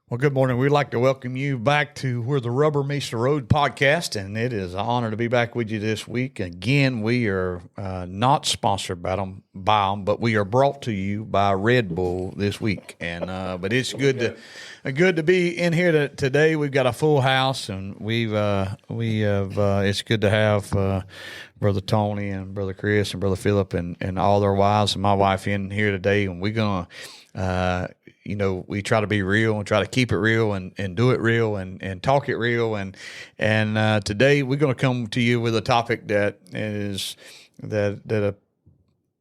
Well, good morning. We'd like to welcome you back to Where the Rubber Meets the Road podcast, and it is an honor to be back with you this week. Again, we are not sponsored by them, but we are brought to you by Red Bull this week. And but it's good to be in here today. We've got a full house, and we have it's good to have Brother Tony and Brother Chris and Brother Philip and all their wives and my wife in here today, and we're gonna. We try to be real and try to keep it real and do it real and talk it real. And today we're going to come to you with a topic that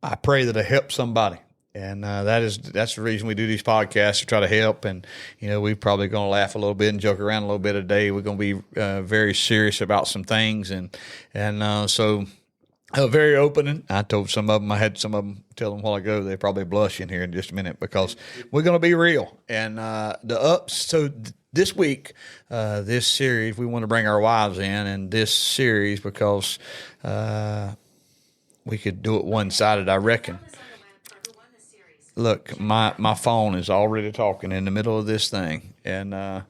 I pray that it helps somebody. And that's the reason we do these podcasts, to try to help. And, we're probably going to laugh a little bit and joke around a little bit today. We're going to be very serious about some things. So very opening. I told some of them, I had some of them tell them a while ago, they probably blush in here in just a minute, because we're going to be real. And the ups. So this week, this series, we want to bring our wives in this series because we could do it one-sided, I reckon. Look, my phone is already talking in the middle of this thing. And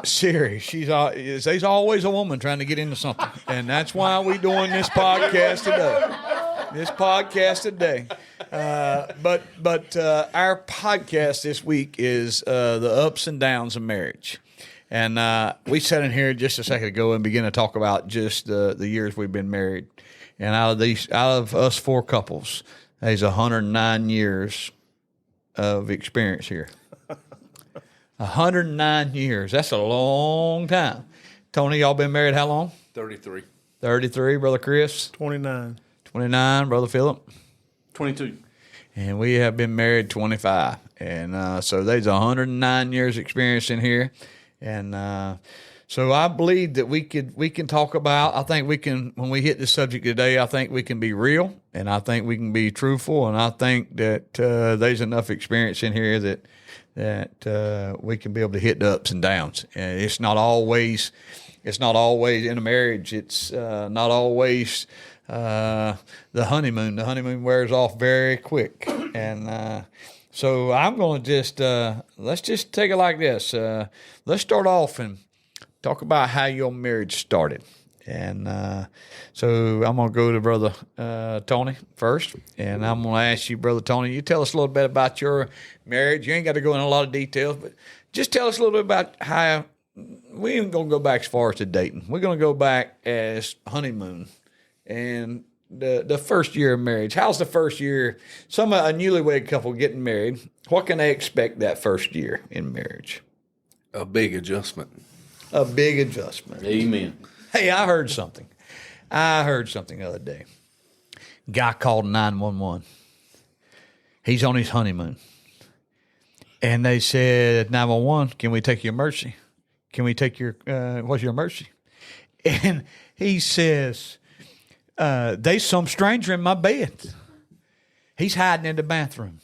Siri, she's always a woman trying to get into something, and that's why we're doing this podcast today. But our podcast this week is the ups and downs of marriage, and we sat in here just a second ago and began to talk about just the years we've been married, and out of us four couples, there's 109 years of experience here. 109 years. That's a long time. Tony, y'all been married how long? 33. 33, Brother Chris? 29. 29, Brother Philip? 22. And we have been married 25. And so there's 109 years experience in here. And so I believe that we can talk about, I think we can, when we hit this subject today, I think we can be real, and I think we can be truthful, and I think that there's enough experience in here that we can be able to hit the ups and downs. And it's not always in a marriage. It's not always the honeymoon. The honeymoon wears off very quick. And so I'm going to just, let's just take it like this. Let's start off and talk about how your marriage started. And so I'm going to go to Brother Tony first. And I'm going to ask you, Brother Tony, you tell us a little bit about your marriage. You ain't got to go into a lot of details, but just tell us a little bit about how, we ain't going to go back as far as to dating. We're going to go back as honeymoon and the first year of marriage. How's the first year? A newlywed couple getting married, what can they expect that first year in marriage? A big adjustment. A big adjustment. Amen. Hey, I heard something the other day. Guy called 911. He's on his honeymoon. And they said, 911, can we take your emergency? Can we take your, what's your emergency? And he says, there's some stranger in my bed. He's hiding in the bathroom.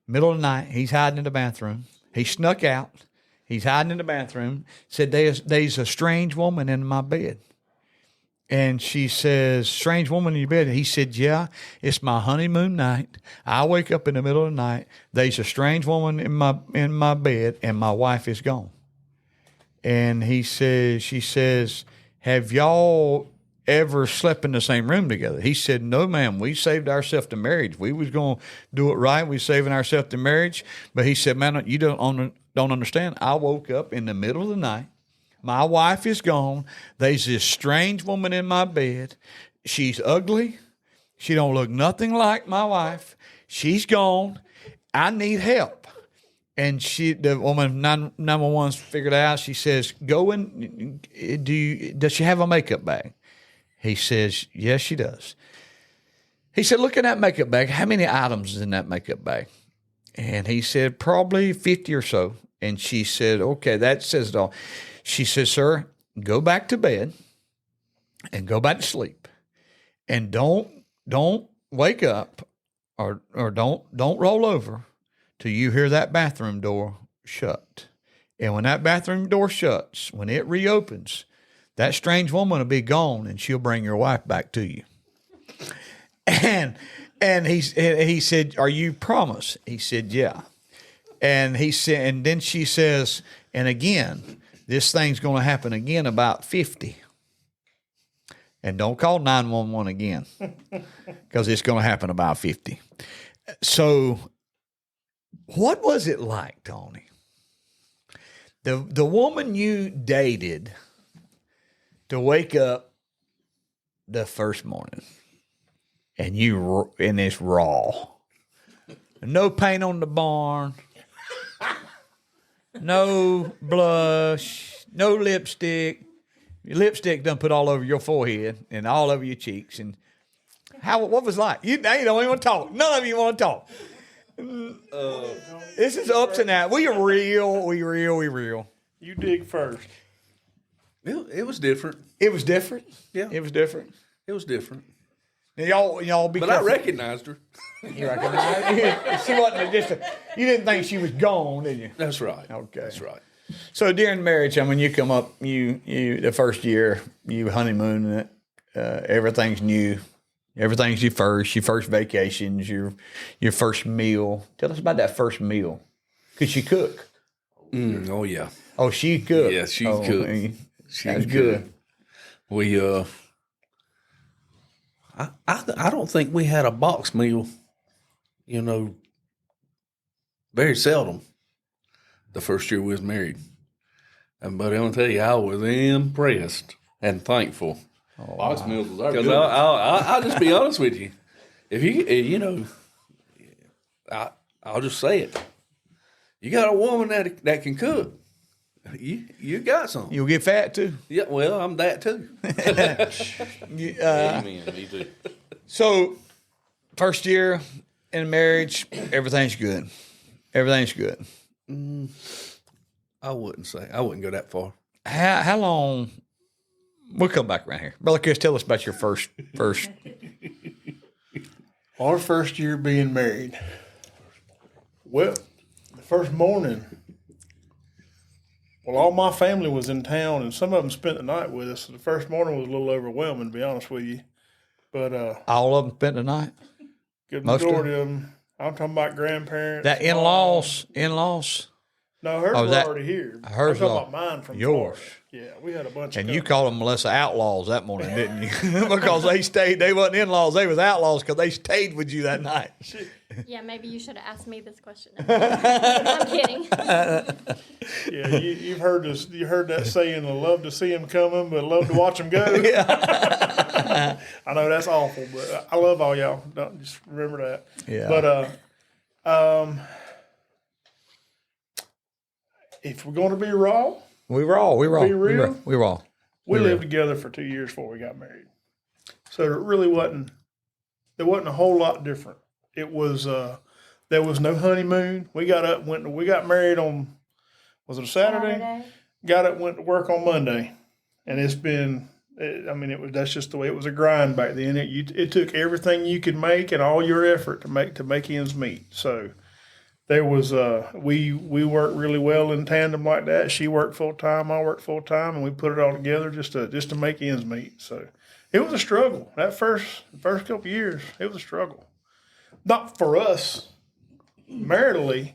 Middle of the night, he's hiding in the bathroom. He snuck out. He's hiding in the bathroom. Said, there's a strange woman in my bed. And she says, strange woman in your bed? He said, yeah, it's my honeymoon night. I wake up in the middle of the night. There's a strange woman in my bed, and my wife is gone. And she says, have y'all ever slept in the same room together? He said, no, ma'am. We saved ourselves to marriage. We was going to do it right. We saving ourselves to marriage. But he said, man, you don't understand. I woke up in the middle of the night. My wife is gone. There's this strange woman in my bed. She's ugly. She don't look nothing like my wife. She's gone. I need help. And the woman, 911's figured out. She says, go in. Does she have a makeup bag? He says, yes, she does. He said, look at that makeup bag. How many items is in that makeup bag? And he said, probably 50 or so. And she said, okay, that says it all. She says, sir, go back to bed and go back to sleep. And don't wake up or don't roll over till you hear that bathroom door shut. And when that bathroom door shuts, when it reopens, that strange woman will be gone and she'll bring your wife back to you. And he said, are you promised? He said, yeah. And he said, and then she says, and again, this thing's going to happen again about 50. And don't call 911 again because it's going to happen about 50. So what was it like, Tony? The woman you dated to wake up the first morning and it's raw. No paint on the barn. No blush. No lipstick. Your lipstick done put all over your forehead and all over your cheeks. And what was it like? Now you don't even want to talk. None of you want to talk. This is ups and downs. We real. You dig first. It was different. It was different. Yeah. It was different. It was different. Now, y'all be But careful. I recognized her. You recognize? She wasn't you didn't think she was gone, did you? That's right. Okay. That's right. So during marriage, I mean, you come up, you the first year, you honeymoon it, everything's new. Everything's your first vacations, your first meal. Tell us about that first meal. Could she cook? Oh, yeah. Oh, she cooked. Yeah, she oh, cooked. man. She That's could. good. We, I don't think we had a box meal, very seldom the first year we was married. And but I'm gonna tell you, I was impressed and thankful. Box meals was our Because good. I'll just be honest with you. If I'll just say it. You got a woman that can cook. You got some. You'll get fat too. Yeah, well, I'm that too. Amen. Me too. So, first year in marriage, everything's good. Everything's good. I wouldn't go that far. How long? We'll come back around here. Brother Chris, tell us about your first. Our first year being married. Well, the first morning, all my family was in town, and some of them spent the night with us. So the first morning was a little overwhelming, to be honest with you. But All of them spent the night. good Most of majority of them. I'm talking about grandparents. That in-laws. No, hers Oh, were that- already here. hers I'm all- talking about mine from yours. Florida. Yeah, we had a bunch And of you company. called them Melissa outlaws that morning, didn't you? Because they stayed. They wasn't in-laws. They was outlaws because they stayed with you that night. Yeah, maybe you should have asked me this question. I'm kidding. Yeah, you've heard this. You heard that saying, "I love to see them coming, but love to watch them go." I know that's awful, but I love all y'all. Don't just remember that. Yeah. But if we're going to be raw, We were all. Be real? We were all. we lived together for 2 years before we got married, so it really wasn't. There wasn't a whole lot different. It was there was no honeymoon. We got up, we got married on, was it a Saturday? Got up, went to work on Monday, and it's been. That's just the way it was. A grind back then. It took everything you could make and all your effort to make ends meet. So there was we worked really well in tandem like that. She worked full time, I worked full time, and we put it all together just to make ends meet. So it was a struggle. That first couple of years, it was a struggle. Not for us maritally,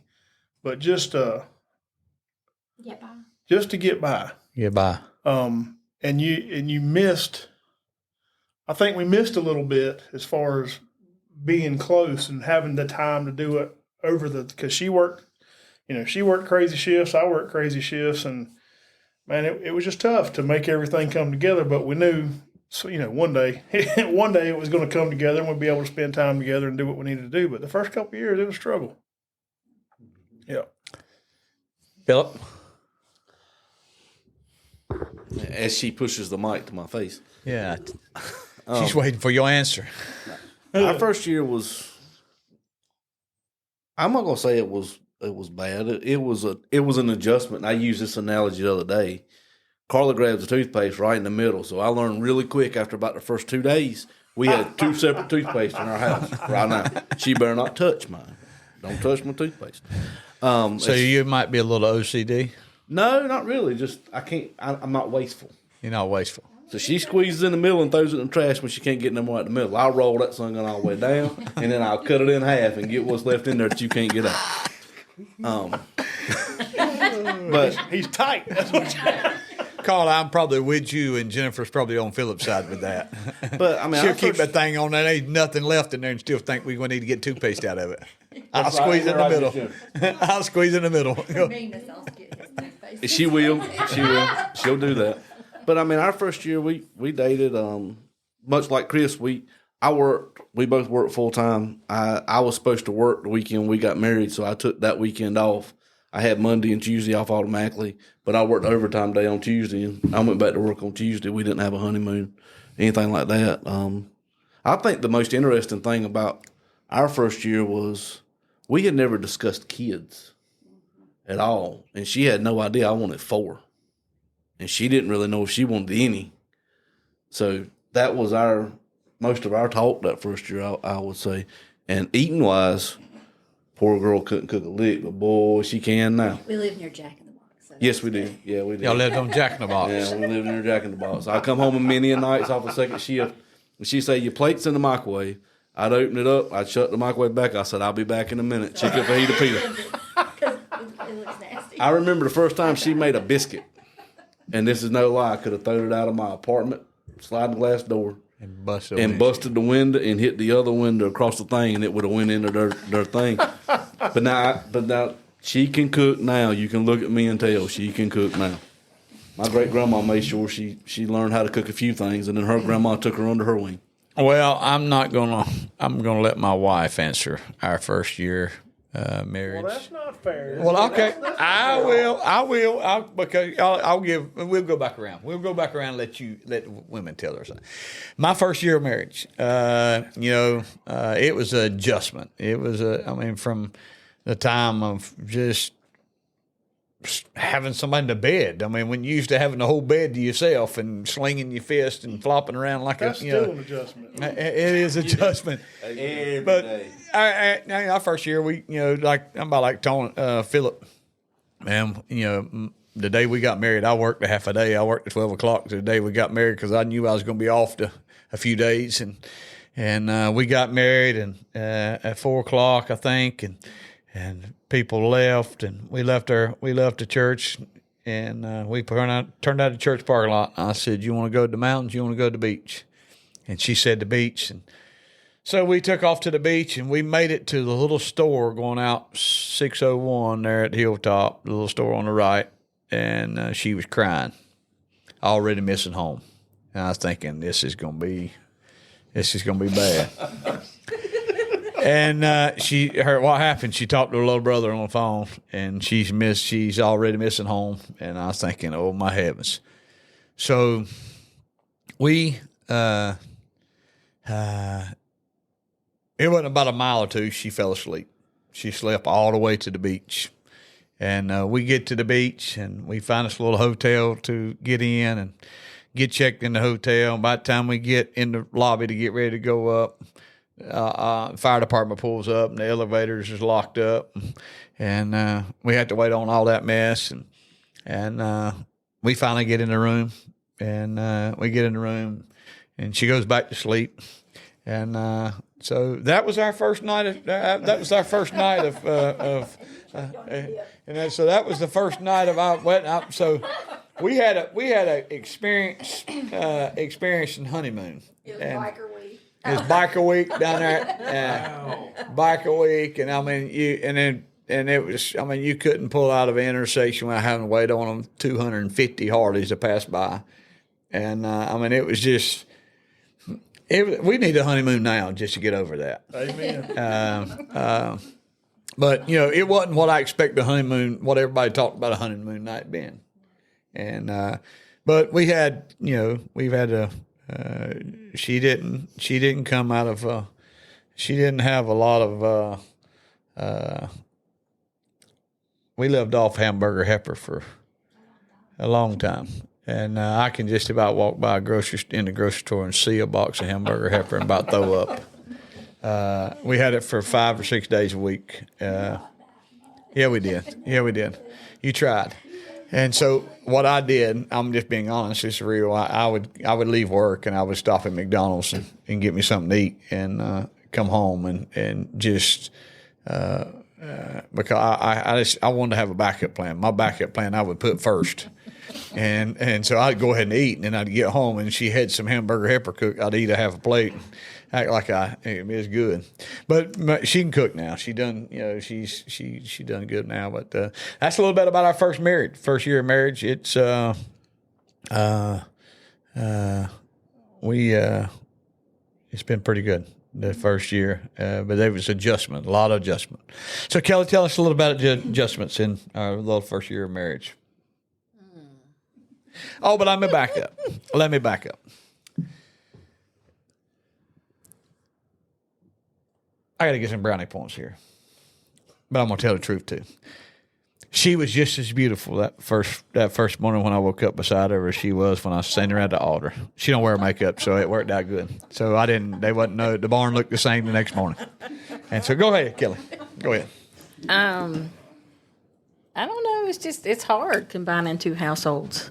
but just to get by. Yeah, bye. And you missed. I think we missed a little bit as far as being close and having the time to do it because she worked crazy shifts. I worked crazy shifts, and man, it was just tough to make everything come together. But we knew, so one day it was going to come together, and we'd be able to spend time together and do what we needed to do. But the first couple of years, it was a struggle. Yeah. Philip. As she pushes the mic to my face. Yeah. She's waiting for your answer. Our first year was. I'm not gonna say it was bad. It was an adjustment. I used this analogy the other day. Carla grabs the toothpaste right in the middle, so I learned really quick after about the first 2 days. We had 2 separate toothpastes in our house right now. She better not touch mine. Don't touch my toothpaste. So you might be a little OCD. No, not really. Just I can't. I'm not wasteful. You're not wasteful. So she squeezes in the middle and throws it in the trash when she can't get no more out the middle. I'll roll that sun gun all the way down, and then I'll cut it in half and get what's left in there that you can't get out. But He's tight. That's what Carl, I'm probably with you, and Jennifer's probably on Philip's side with that. but I mean, She'll our keep first- that thing on there. There ain't nothing left in there and still think we're going to need to get toothpaste out of it. I'll right, squeeze in the right, middle. Miss I'll squeeze in the middle. Meanness, I'll get his toothpaste. She will. She'll do that. But I mean, our first year we dated. Much like Chris, we both worked full time. I was supposed to work the weekend we got married, so I took that weekend off. I had Monday and Tuesday off automatically, but I worked overtime day on Tuesday, and I went back to work on Tuesday. We didn't have a honeymoon, anything like that. I think the most interesting thing about our first year was we had never discussed kids at all, and she had no idea I wanted 4, and she didn't really know if she wanted any. So that was most of our talk that first year, I would say. And eating wise, poor girl couldn't cook a lick, but boy, she can now. We live near Jack in the Box. So Yes, that's we good. do. Yeah, we do. Y'all lived on Jack in the Box. Yeah, we live near Jack in the Box. I come home many a nights off a second shift, and she say, "Your plate's in the microwave." I'd open it up. I'd shut the microwave back. I said, "I'll be back in a minute." Chicken fajita pita. It looks nasty. I remember the first time she made a biscuit, and this is no lie. I could have thrown it out of my apartment, sliding glass door, And busted. and busted the window and hit the other window across the thing, and it would have went into their thing. But now she can cook now. You can look at me and tell she can cook now. My great grandma made sure she learned how to cook a few things, and then her grandma took her under her wing. Well, I'm gonna let my wife answer our first year marriage. Well, that's not fair. Well, okay, I will. Because we'll go back around. We'll go back around and let women tell their side. My first year of marriage, it was an adjustment. It was from the time of just having somebody in the bed. I mean, when you used to having the whole bed to yourself and slinging your fist and flopping around like That's still an adjustment. it is adjustment. But our first year, I'm about like telling Philip, man, the day we got married, I worked a half a day. I worked at 12 o'clock the day we got married because I knew I was going to be off a few days, and we got married at 4 o'clock, I think, and people left, and we left the church, and we turned out the church parking lot. I said, "You want to go to the mountains? You want to go to the beach?" And she said the beach, and so we took off to the beach, and we made it to the little store going out 601 there at Hilltop, the little store on the right, and she was crying, already missing home. And I was thinking, this is gonna be bad. And what happened? She talked to her little brother on the phone, and she's already missing home. And I was thinking, oh my heavens! So we it wasn't about a mile or two. She fell asleep. She slept all the way to the beach, and we get to the beach, and we find this little hotel to get in and get checked in the hotel. And by the time we get in the lobby to get ready to go up, fire department pulls up, and the elevators is locked up, and we had to wait on all that mess, and we finally get in the room, and we get in the room, and she goes back to sleep, and so that was our first night of and so that was the first night of our wedding. So we had a experience in honeymoon. It was And biker week. it was biker week down there. Biker week, and I mean you couldn't pull out of an intersection without having to wait on them 250 Harleys to pass by, and it was just. We need a honeymoon now just to get over that. Amen. But it wasn't what I expect the honeymoon, what everybody talked about a honeymoon night being. And but we had, we've had a. She didn't come out of. She didn't have a lot of. We lived off hamburger heifer for a long time. And I can just about walk by in the grocery store and see a box of hamburger heifer and about throw up. We had it for 5 or 6 days a week. Yeah, we did. You tried. And so what I did, I'm just being honest, it's real. I would leave work and I would stop at McDonald's and get me something to eat and come home and just because I wanted to have a backup plan. My backup plan I would put first. And so I'd go ahead and eat, and then I'd get home, and she had some hamburger helper cook. I'd eat a half a plate, and act like it was good. But she can cook now. She done, she done good now. But that's a little bit about our first year of marriage. It's it's been pretty good the first year, but there was adjustment, a lot of adjustment. So Kelly, tell us a little about adjustments in our little first year of marriage. Oh, but let me back up. I got to get some brownie points here, but I'm gonna tell the truth too. She was just as beautiful that first morning when I woke up beside her as she was when I was standing around the altar. She don't wear makeup, so it worked out good. So they wouldn't know. The barn looked the same the next morning. And so go ahead, Kelly. Go ahead. I don't know. It's hard combining two households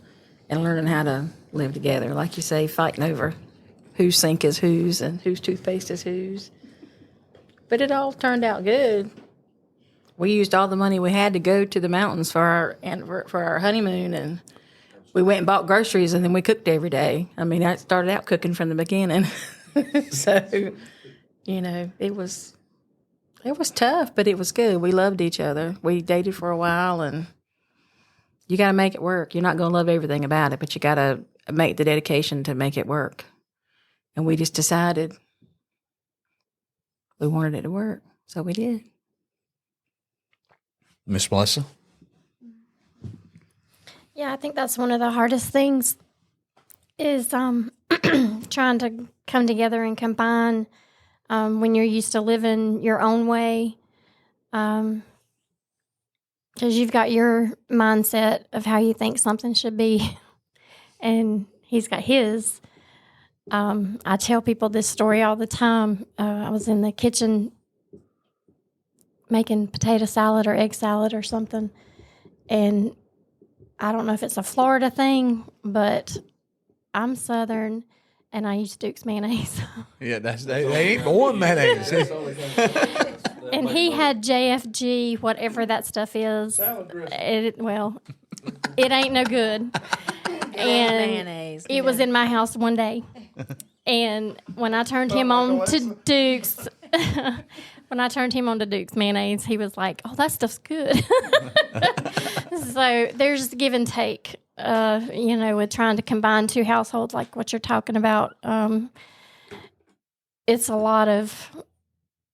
and learning how to live together. Like you say, fighting over whose sink is whose and whose toothpaste is whose. But it all turned out good. We used all the money we had to go to the mountains for our honeymoon, and we went and bought groceries, and then we cooked every day. I mean, I started out cooking from the beginning. So, it was tough, but it was good. We loved each other. We dated for a while, and you got to make it work. You're not going to love everything about it, but you got to make the dedication to make it work. And we just decided we wanted it to work, so we did. Miss Melissa? Yeah, I think that's one of the hardest things is trying to come together and combine when you're used to living your own way. Because you've got your mindset of how you think something should be, and he's got his. I tell people this story all the time. I was in the kitchen making potato salad or egg salad or something, and I don't know if it's a Florida thing, but I'm Southern, and I use Duke's mayonnaise. Yeah, they ain't born mayonnaise. And he had JFG, whatever that stuff is. Salad dressing. It ain't no good. And Mayonnaise. it was in my house one day. And when I turned him on to Duke's, mayonnaise, he was like, "Oh, that stuff's good." So there's give and take, with trying to combine two households like what you're talking about. It's a lot of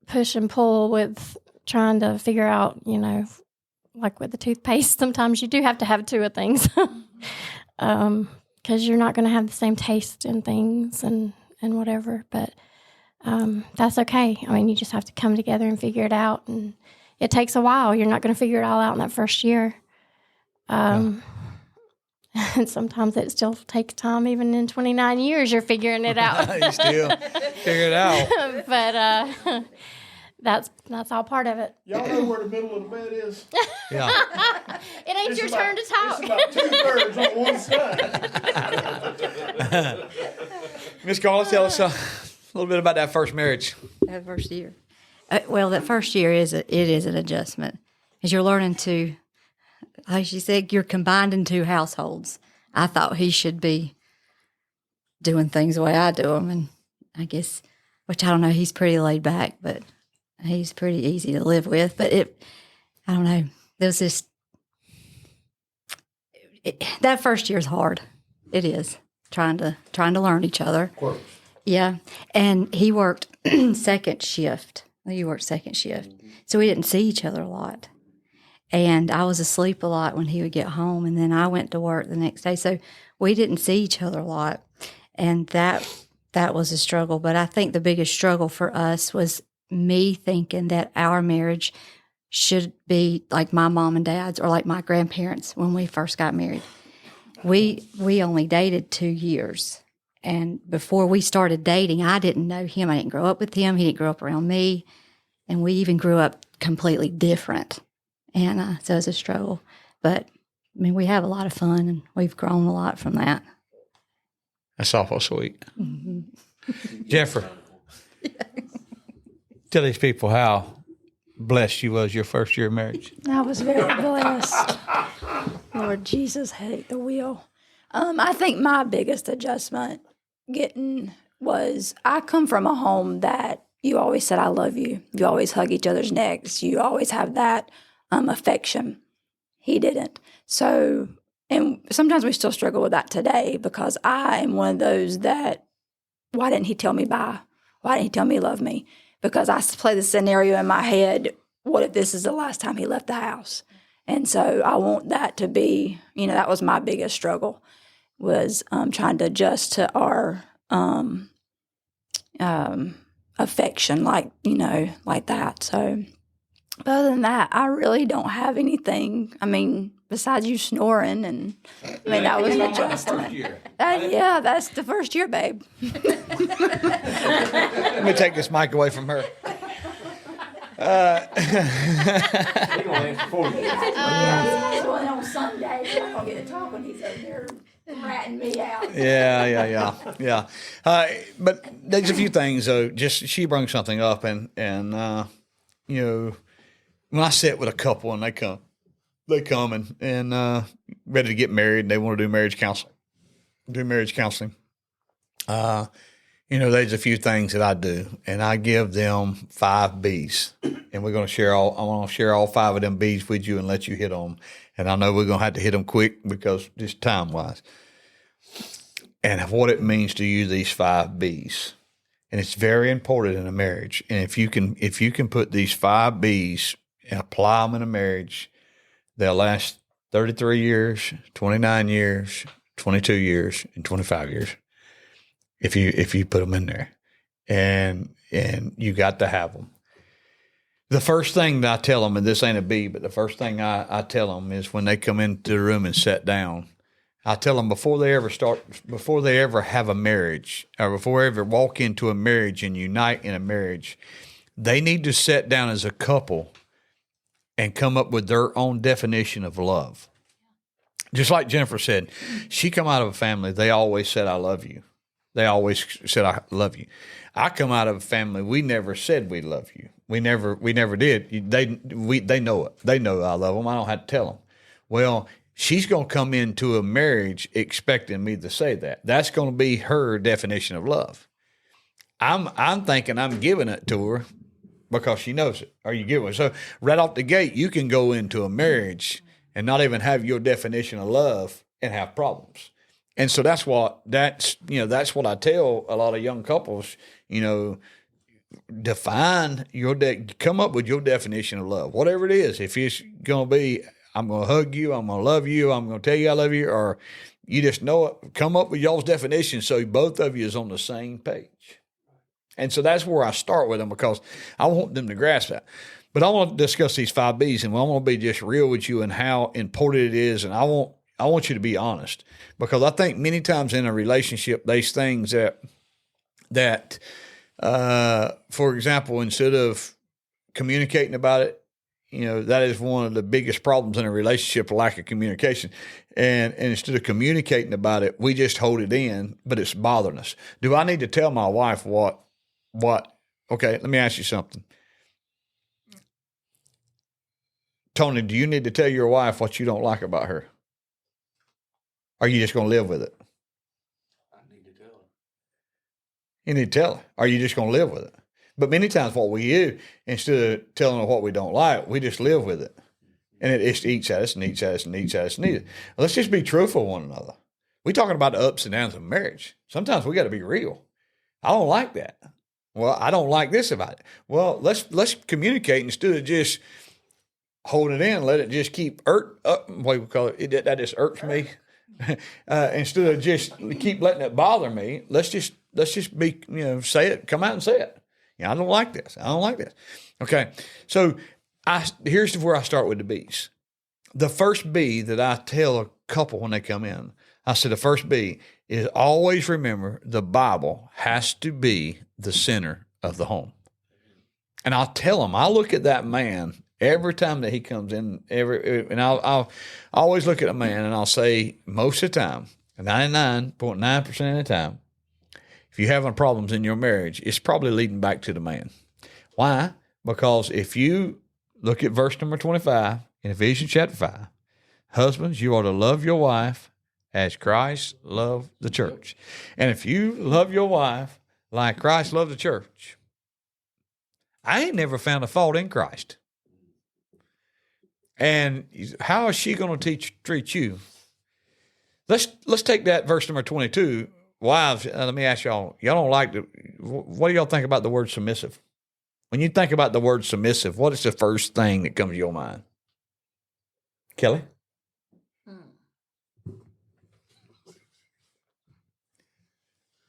push and pull with trying to figure out, like with the toothpaste, sometimes you do have to have two of things. Because you're not going to have the same taste in things and whatever. But that's okay. I mean, you just have to come together and figure it out. And it takes a while. You're not going to figure it all out in that first year. And sometimes it still takes time. Even in 29 years, you're figuring it out. You still figure it out. But that's all part of it. Y'all know where the middle of the bed is? Yeah. It ain't It's your about- turn to talk. It's about 2/3 on one side. Miss Carla, tell us a little bit about that first marriage. That first year. That first year is an adjustment, as you're learning to, like she said, you're combined in two households. I thought he should be doing things the way I do them, and I guess, which I don't know, he's pretty laid back, but he's pretty easy to live with. But I don't know, there was this. That first year is hard. It is trying to learn each other. Yeah, and he worked second shift. You worked second shift, so we didn't see each other a lot. And I was asleep a lot when he would get home, and then I went to work the next day, so we didn't see each other a lot, and that was a struggle. But I think the biggest struggle for us was me thinking that our marriage should be like my mom and dad's or like my grandparents when we first got married. We only dated 2 years. And before we started dating, I didn't know him. I didn't grow up with him. He didn't grow up around me. And we even grew up completely different. And so it's a struggle. But, I mean, we have a lot of fun, and we've grown a lot from that. That's awful sweet. Mm-hmm. Jeffrey, tell these people how blessed you was your first year of marriage? I was very blessed. Lord Jesus, hate the wheel. I think my biggest adjustment was I come from a home that you always said, I love you. You always hug each other's necks. You always have that affection. He didn't. So, and sometimes we still struggle with that today because I am one of those that, why didn't he tell me bye? Why didn't he tell me he loved me? Because I play the scenario in my head, what if this is the last time he left the house? And so I want that to be, that was my biggest struggle, was trying to adjust to our affection, like that. So, but other than that, I really don't have anything. I mean, besides you snoring, and that was an adjustment. Yeah, that's the first year, babe. Let me take this mic away from her. On Sunday, I'm gonna get to talk when he's over there ratting me out. Yeah. But there's a few things though. Just she brings something up, and when I sit with a couple and they come and ready to get married, and they want to do marriage counseling. There's a few things that I do, and I give them 5 B's, and we're going to share all. I want to share all 5 of them B's with you and let you hit on them. And I know we're going to have to hit them quick because just time wise, and what it means to you, these 5 B's, and it's very important in a marriage. And if you can put these 5 B's and apply them in a marriage, they'll last 33 years, 29 years, 22 years, and 25 years. If you put them in there, and you got to have them. The first thing that I tell them, and this ain't a B, but the first thing I tell them is when they come into the room and sit down, I tell them before they ever have a marriage, or before they ever walk into a marriage and unite in a marriage, they need to sit down as a couple and come up with their own definition of love. Just like Jennifer said, she come out of a family, they always said, I love you. They always said, I love you. I come out of a family, we never said we love you. We never did. They know it. They know I love them. I don't have to tell them. Well, she's going to come into a marriage expecting me to say that. That's going to be her definition of love. I'm thinking I'm giving it to her because she knows it. Or you give it. So right off the gate, you can go into a marriage and not even have your definition of love and have problems. And so that's what I tell a lot of young couples, define come up with your definition of love, whatever it is. If it's going to be, I'm going to hug you, I'm going to love you, I'm going to tell you I love you, or you just know it, come up with y'all's definition so both of you is on the same page. And so that's where I start with them because I want them to grasp that. But I want to discuss these 5 B's, and I want to be just real with you and how important it is. And I want you to be honest, because I think many times in a relationship, there's things that for example, instead of communicating about it, that is one of the biggest problems in a relationship, lack of communication. And instead of communicating about it, we just hold it in, but it's bothering us. Do I need to tell my wife what? Okay, let me ask you something. Tony, do you need to tell your wife what you don't like about her? Or are you just going to live with it? I need to tell her. You need to tell her. Or are you just going to live with it? But many times what we do, instead of telling her what we don't like, we just live with it. And it eats at us and eats at us and eats at us and eats. Let's just be truthful with one another. We're talking about the ups and downs of marriage. Sometimes we got to be real. I don't like that. Well, I don't like this about it. Well, let's communicate instead of just holding it in. Let it just keep what we call it. That just irks me. Instead of just keep letting it bother me, let's just be, say it, come out and say it. I don't like this. I don't like this. Okay. So here's where I start with the B's. The first B that I tell a couple when they come in, I said, the first B is always remember the Bible has to be the center of the home. And I'll tell them, I look at that man every time that he comes in, and I'll always look at a man and I'll say, most of the time, 99.9% of the time, if you're having problems in your marriage, it's probably leading back to the man. Why? Because if you look at verse number 25 in Ephesians chapter 5. Husbands, you are to love your wife as Christ loved the church. And if you love your wife like Christ loved the church, I ain't never found a fault in Christ. And how is she going to treat you? Let's take that verse number 22. Wives, let me ask y'all don't like what do y'all think about the word submissive? When you think about the word submissive, what is the first thing that comes to your mind? Kelly?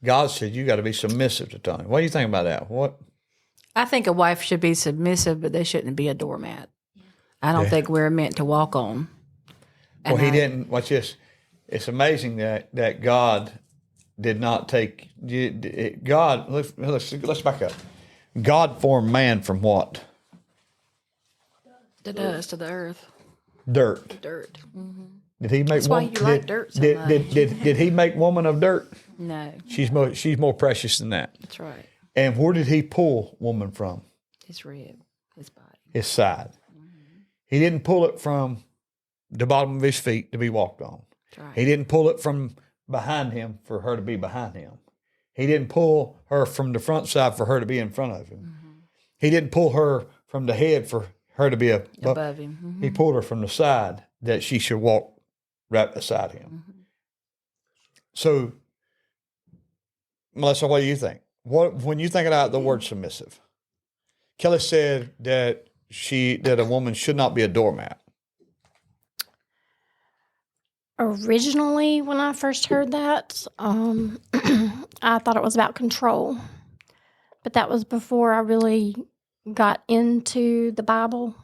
God said you got to be submissive to Tony. What do you think about that? What? I think a wife should be submissive, but they shouldn't be a doormat. I don't think we're meant to walk on. Well, he didn't. Watch this. It's amazing that God did not take God. Let's back up. God formed man from what? The dust of the earth. Dirt. Dirt. Did he make? That's why you like dirt so much. Did he make woman of dirt? No. She's more precious than that. That's right. And where did he pull woman from? His rib, his body. His side. He didn't pull it from the bottom of his feet to be walked on. That's right. He didn't pull it from behind him for her to be behind him. He didn't pull her from the front side for her to be in front of him. He didn't pull her from the head for her to be Above him. He pulled her from the side that she should walk right beside him. So, Melissa, what do you think? When you think about the word submissive, Kelly said that a woman should not be a doormat. Originally, when I first heard that, I thought it was about control. But that was before I really got into the Bible.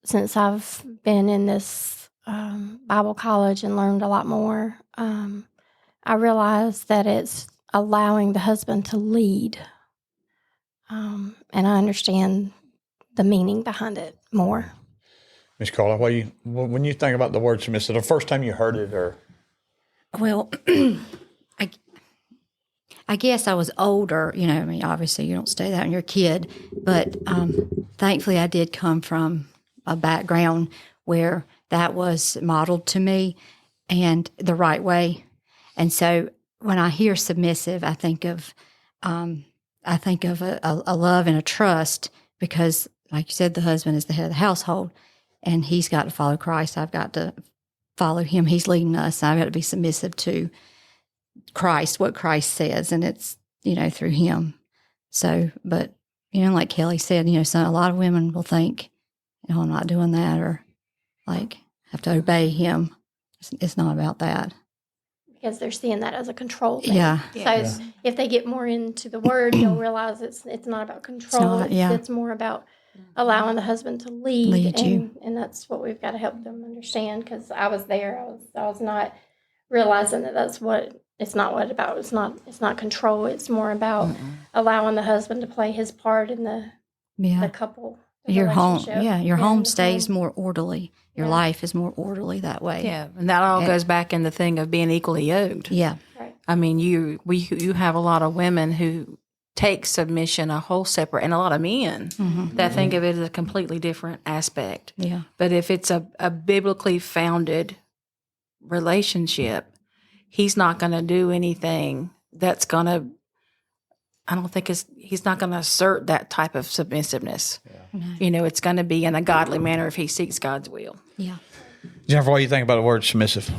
Since I've been in this Bible college and learned a lot more, I realized that it's allowing the husband to lead. And I understand the meaning behind it more. Miss Carla, when you think about the word submissive, the first time you heard it, or Well, I guess I was older, I mean, obviously you don't stay that when you're a kid, but thankfully I did come from a background where that was modeled to me and the right way. And so when I hear submissive, I think of a love and a trust because, like you said, the husband is the head of the household and he's got to follow Christ. I've got to follow him. He's leading us. I've got to be submissive to Christ, what Christ says, and it's, through him. So, but, like Kelly said, so a lot of women will think, I'm not doing that or like have to obey him. It's not about that. Because they're seeing that as a control thing. Yeah. So if they get more into the word, you'll realize it's not about control. It's more about allowing the husband to lead you. And that's what we've got to help them understand. Because I was there, I was not realizing that that's what it's not what about. It's not control. It's more about allowing the husband to play his part in the couple. Your home, relationship. your home stays more orderly. Your life is more orderly that way. Yeah, and that all goes back in the thing of being equally yoked. Yeah. Right. I mean, you have a lot of women who take submission a whole separate, and a lot of men that think of it as a completely different aspect. Yeah. But if it's a biblically founded relationship, he's not going to do anything that's going to, he's not going to assert that type of submissiveness. Yeah. It's going to be in a godly manner if he seeks God's will. Yeah. Jennifer, what do you think about the word submissive?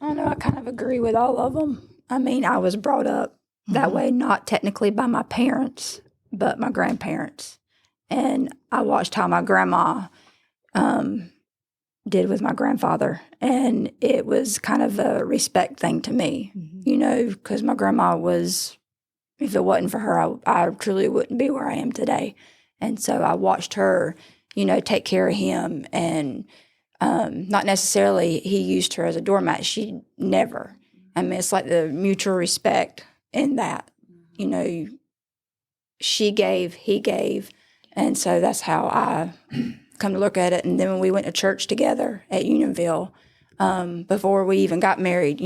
I don't know. I kind of agree with all of them. I mean, I was brought up that way, not technically by my parents, but my grandparents. And I watched how my grandma did with my grandfather. And it was kind of a respect thing to me, because my grandma was, if it wasn't for her, I truly wouldn't be where I am today. And so I watched her, take care of him. And not necessarily he used her as a doormat. She never. I mean, it's like the mutual respect in that, she gave, he gave. And so that's how I come to look at it. And then when we went to church together at Unionville, before we even got married,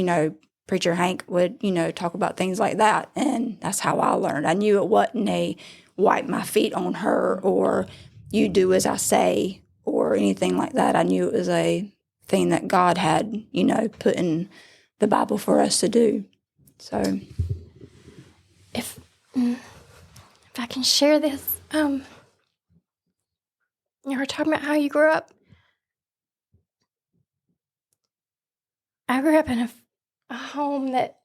Preacher Hank would, talk about things like that. And that's how I learned. I knew it wasn't a wipe my feet on her or you do as I say or anything like that. I knew it was a thing that God had, put in the Bible for us to do. So If I can share this, you were talking about how you grew up. I grew up in a home that,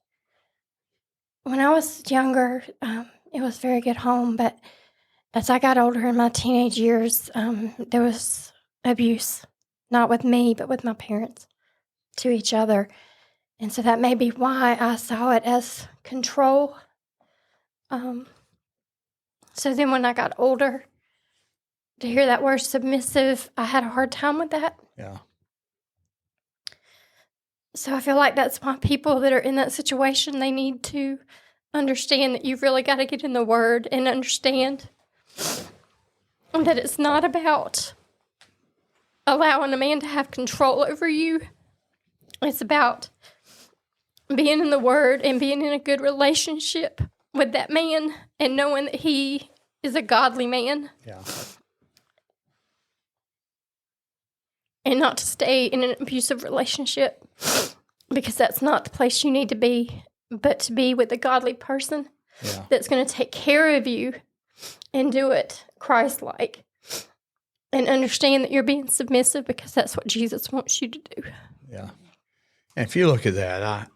when I was younger, it was a very good home. But as I got older in my teenage years, there was abuse, not with me, but with my parents to each other. And so that may be why I saw it as control. So then when I got older, to hear that word submissive, I had a hard time with that. Yeah. So I feel like that's why people that are in that situation, they need to understand that you've really got to get in the Word and understand that it's not about allowing a man to have control over you. It's about being in the Word and being in a good relationship with that man and knowing that he is a godly man. Yeah. And not to stay in an abusive relationship, because that's not the place you need to be, but to be with a godly person that's going to take care of you and do it Christ-like, and understand that you're being submissive because that's what Jesus wants you to do. Yeah. And if you look at that,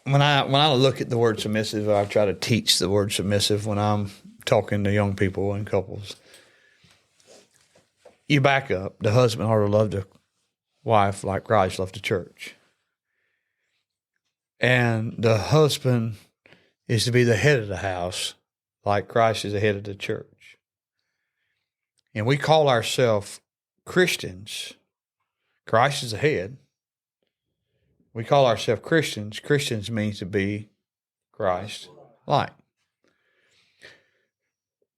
when I look at the word submissive, I try to teach the word submissive when I'm talking to young people and couples. You back up. The husband ought to love the wife like Christ loved the church. And the husband is to be the head of the house like Christ is the head of the church. And we call ourselves Christians. Christ is the head. We call ourselves Christians. Christians means to be Christ-like.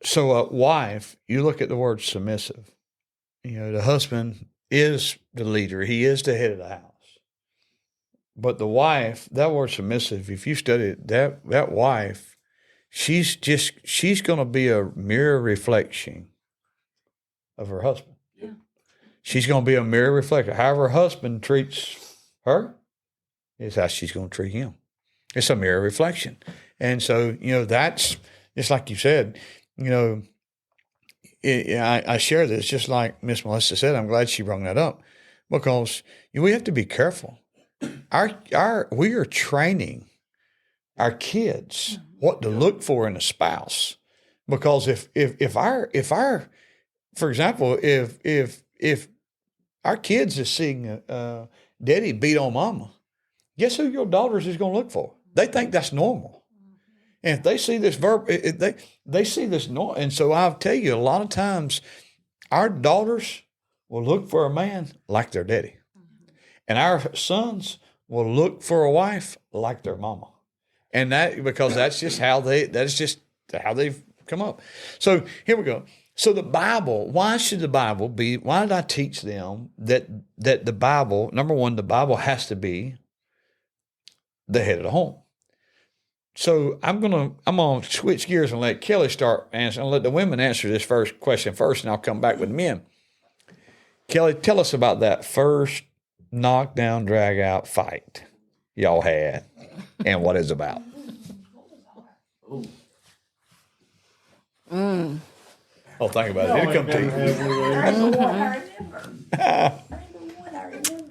So a wife, you look at the word submissive. The husband is the leader. He is the head of the house. But the wife, that word submissive, if you study it, that wife, she's going to be a mirror reflection of her husband. Yeah. She's going to be a mirror reflection. However her husband treats her is how she's going to treat him. It's a mirror reflection. And so, that's just like you said, I share this just like Miss Melissa said. I'm glad she brought that up because we have to be careful. We are training our kids what to look for in a spouse, because if our for example, if our kids is seeing daddy beat on mama, guess who your daughters is going to look for? They think that's normal. And if they see this they see this normal. And so I'll tell you, a lot of times our daughters will look for a man like their daddy. And our sons will look for a wife like their mama. And because that's just how they've come up. So here we go. So the Bible, why did I teach them that the Bible, number one, the Bible has to be the head of the home. So I'm gonna switch gears and let Kelly start answering. I'll let the women answer this first question first, and I'll come back with the men. Kelly, tell us about that first knockdown, drag out fight y'all had, and what it's about. Oh, think about it. It'll come to you.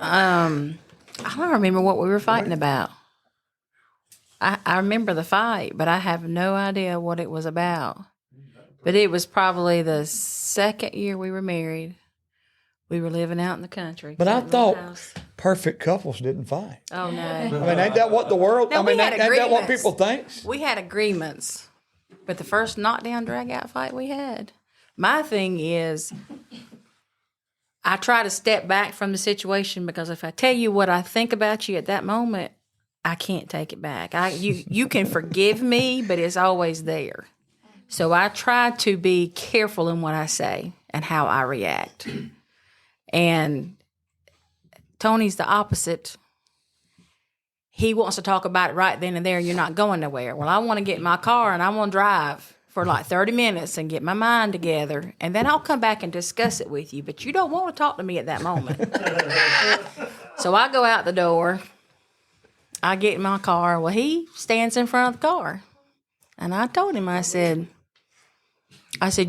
I don't remember what we were fighting about. I remember the fight, but I have no idea what it was about. But it was probably the second year we were married. We were living out in the country. But I thought perfect couples didn't fight. Oh, no. I mean, ain't that what the world, No, ain't that what people think? We had agreements. But the first knockdown, drag out fight we had. My thing is, I try to step back from the situation, because if I tell you what I think about you at that moment, I can't take it back. You can forgive me, but it's always there. So I try to be careful in what I say and how I react. And Tony's the opposite. He wants to talk about it right then and there. You're not going nowhere. Well, I want to get in my car and I want to drive for like 30 minutes and get my mind together, and then I'll come back and discuss it with you. But you don't want to talk to me at that moment. So I go out the door. I get in my car. Well, he stands in front of the car. And I told him, I said,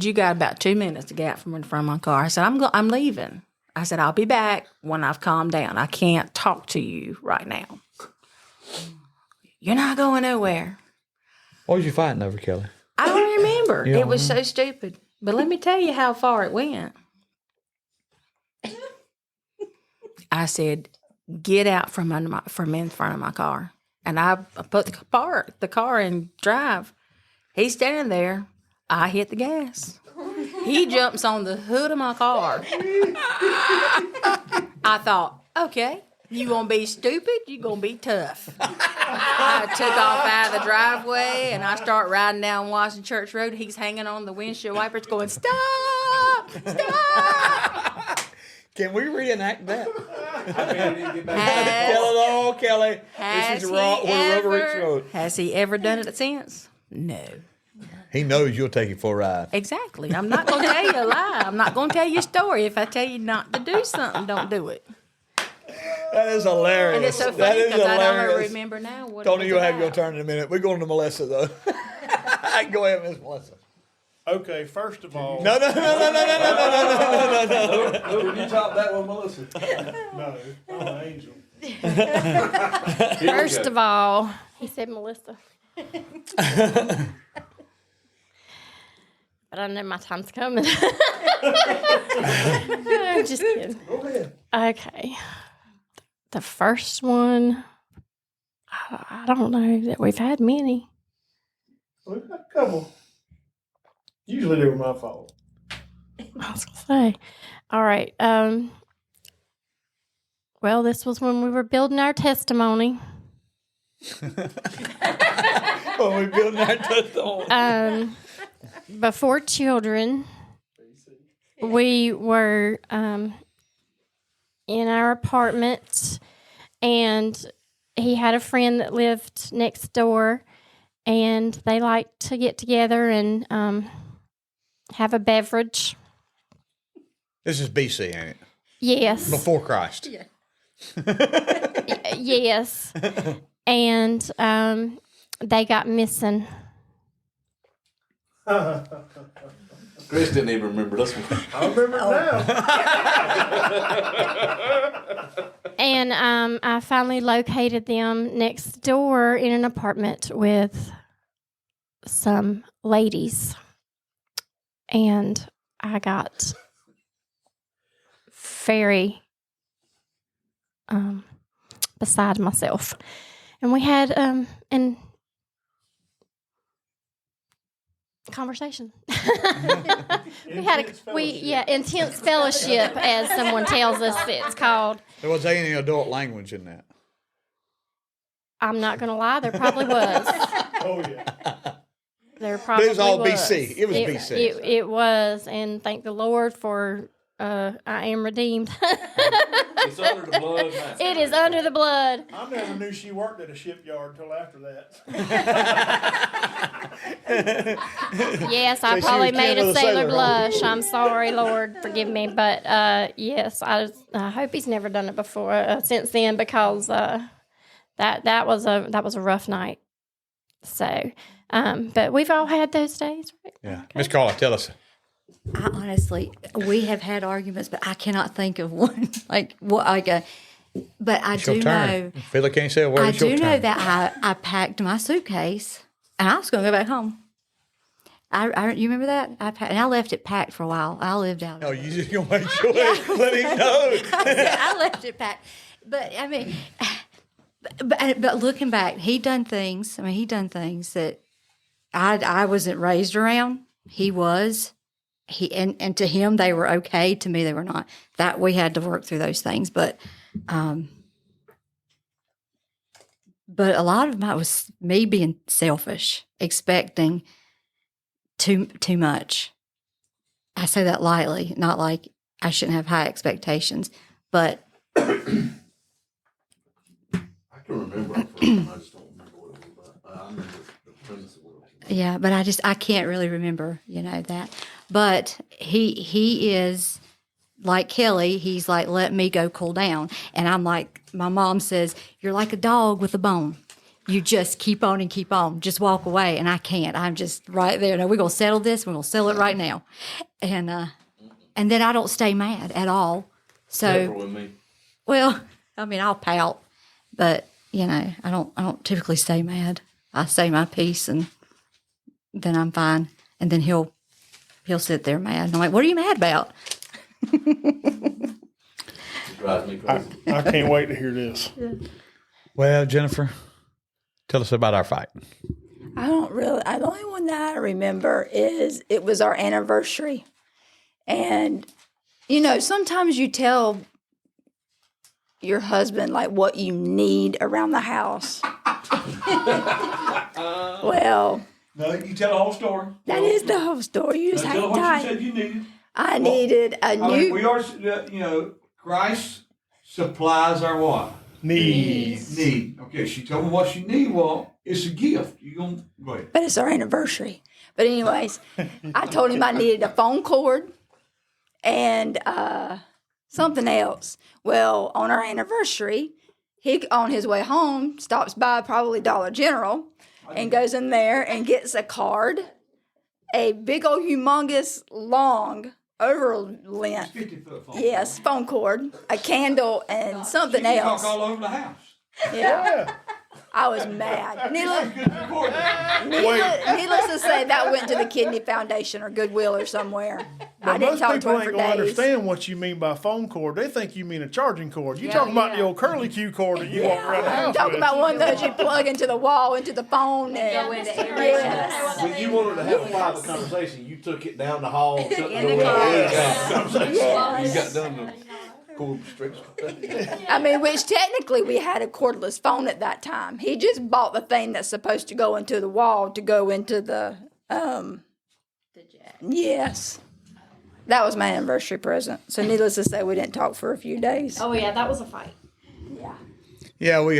you got about 2 minutes to get out from in front of my car. I said, I'm leaving. I said, I'll be back when I've calmed down. I can't talk to you right now. You're not going nowhere. What was you fighting over, Kelly? I don't remember. You don't It was so stupid. But let me tell you how far it went. I said, get out from in front of my car. And I put the car in drive. He's standing there. I hit the gas. He jumps on the hood of my car. I thought, okay, you gonna be stupid, you gonna be tough. I took off out of the driveway and I start riding down Washington Church Road. He's hanging on the windshield wipers going, stop, stop. Can we reenact that? Has- Tell it all, Kelly. Has This is he raw. We're Rubber Rich ever- Road. Has he ever done it since? No. He knows you'll take it for a ride. Exactly. I'm not going to tell you a lie. I'm not going to tell you a story. If I tell you not to do something, don't do it. That is hilarious. And it's so That funny is because I don't hilarious. remember now what Tony, it you'll was have your about. turn in a minute. We're going to Melissa, though. Go ahead, Miss Melissa. Okay, first of all, No. You top that one, Melissa. no, I'm an angel. First of all, he said Melissa. But I know my time's coming. I'm just kidding. Go ahead. Okay. The first one, I don't know that we've had many. We've got a couple. Usually they were my fault. I was going to say. All right. Well, this was when we were building our testimony. When we building our testimony. Before children, we were in our apartment, and he had a friend that lived next door, and they liked to get together and have a beverage. This is BC, ain't it? Yes. Before Christ. Yes. And they got missing. Chris didn't even remember this one. I remember it now. And I finally located them next door in an apartment with some ladies. And I got very beside myself. And we had an conversation. Intense fellowship, as someone tells us it's called. There was any adult language in that. I'm not going to lie, there probably was. Oh, yeah. There probably But it was all was. BC. It was BC. It was, and thank the Lord for I am redeemed. It's under the blood now. It is under the blood. I never knew she worked at a shipyard until after that. Yes, I So she probably was made kin a with a sailor sailor, huh? blush. I'm sorry, Lord, forgive me. But yes, I hope he's never done it before since then, because that was a rough night. So, but we've all had those days, right? Yeah. Miss Carla, tell us. I honestly, we have had arguments, but I cannot think of one but I It's your do turn. know. Philip can't say a word. I It's your do know turn. that I packed my suitcase and I was going to go back home. You remember that? I left it packed for a while. I lived out. No, you just gonna make sure let him know. I left it packed, but I mean, but looking back, he done things. I mean, he done things that I wasn't raised around. He was. And to him they were okay. To me they were not. That we had to work through those things, but a lot of it was me being selfish, expecting too much. I say that lightly, not like I shouldn't have high expectations, but I can remember our first time. I just don't remember what it was about. I remember the premise of what it was Yeah, but I can't really remember, that. But he is like Kelly. He's like, let me go cool down. And I'm like, my mom says, you're like a dog with a bone. You just keep on and keep on. Just walk away. And I can't. I'm just right there. No, we're going to settle this. We're going to settle it right now. And then I don't stay mad at all. Never So, with me. well, I mean, I'll pout, but I don't typically stay mad. I say my piece and then I'm fine. And then he'll sit there mad. And I'm like, what are you mad about? It drives me crazy. I can't wait to hear this. Well, Jennifer, tell us about our fight. I don't really. The only one that I remember is it was our anniversary, and sometimes you tell your husband like what you need around the house. Well, No, you tell the whole story. that is the whole story. You just hang tight. you needed. I needed a new. we are, Christ supplies our what? Need. Okay, she told me what she need. Well, it's a gift. You gonna go ahead. But it's our anniversary. But anyways, I told him I needed a phone cord and something else. Well, on our anniversary, he on his way home stops by probably Dollar General and goes in there and gets a card, a big old humongous long over length. 50-foot phone. Yes, phone cord, a candle, and something She can else. talk all over the house. Yeah. I was mad. Needless to say, that went to the Kidney Foundation or Goodwill or somewhere. I But didn't most talk to people him ain't for gonna days. understand what you mean by phone cord. They think you mean a charging cord. You talking about the old curly Q cord that you walk around the I'm house talking with. about one of those you plug into the wall, into the phone, and yes. When you wanted to have a private conversation, you took it down the hall, shut the door. Yes. You got done the cool restriction. I mean, which technically we had a cordless phone at that time. He just bought the thing that's supposed to go into the wall to go into the jack. Yes. That was my anniversary present. So needless to say, we didn't talk for a few days. Oh yeah, that was a fight. Yeah. Yeah, we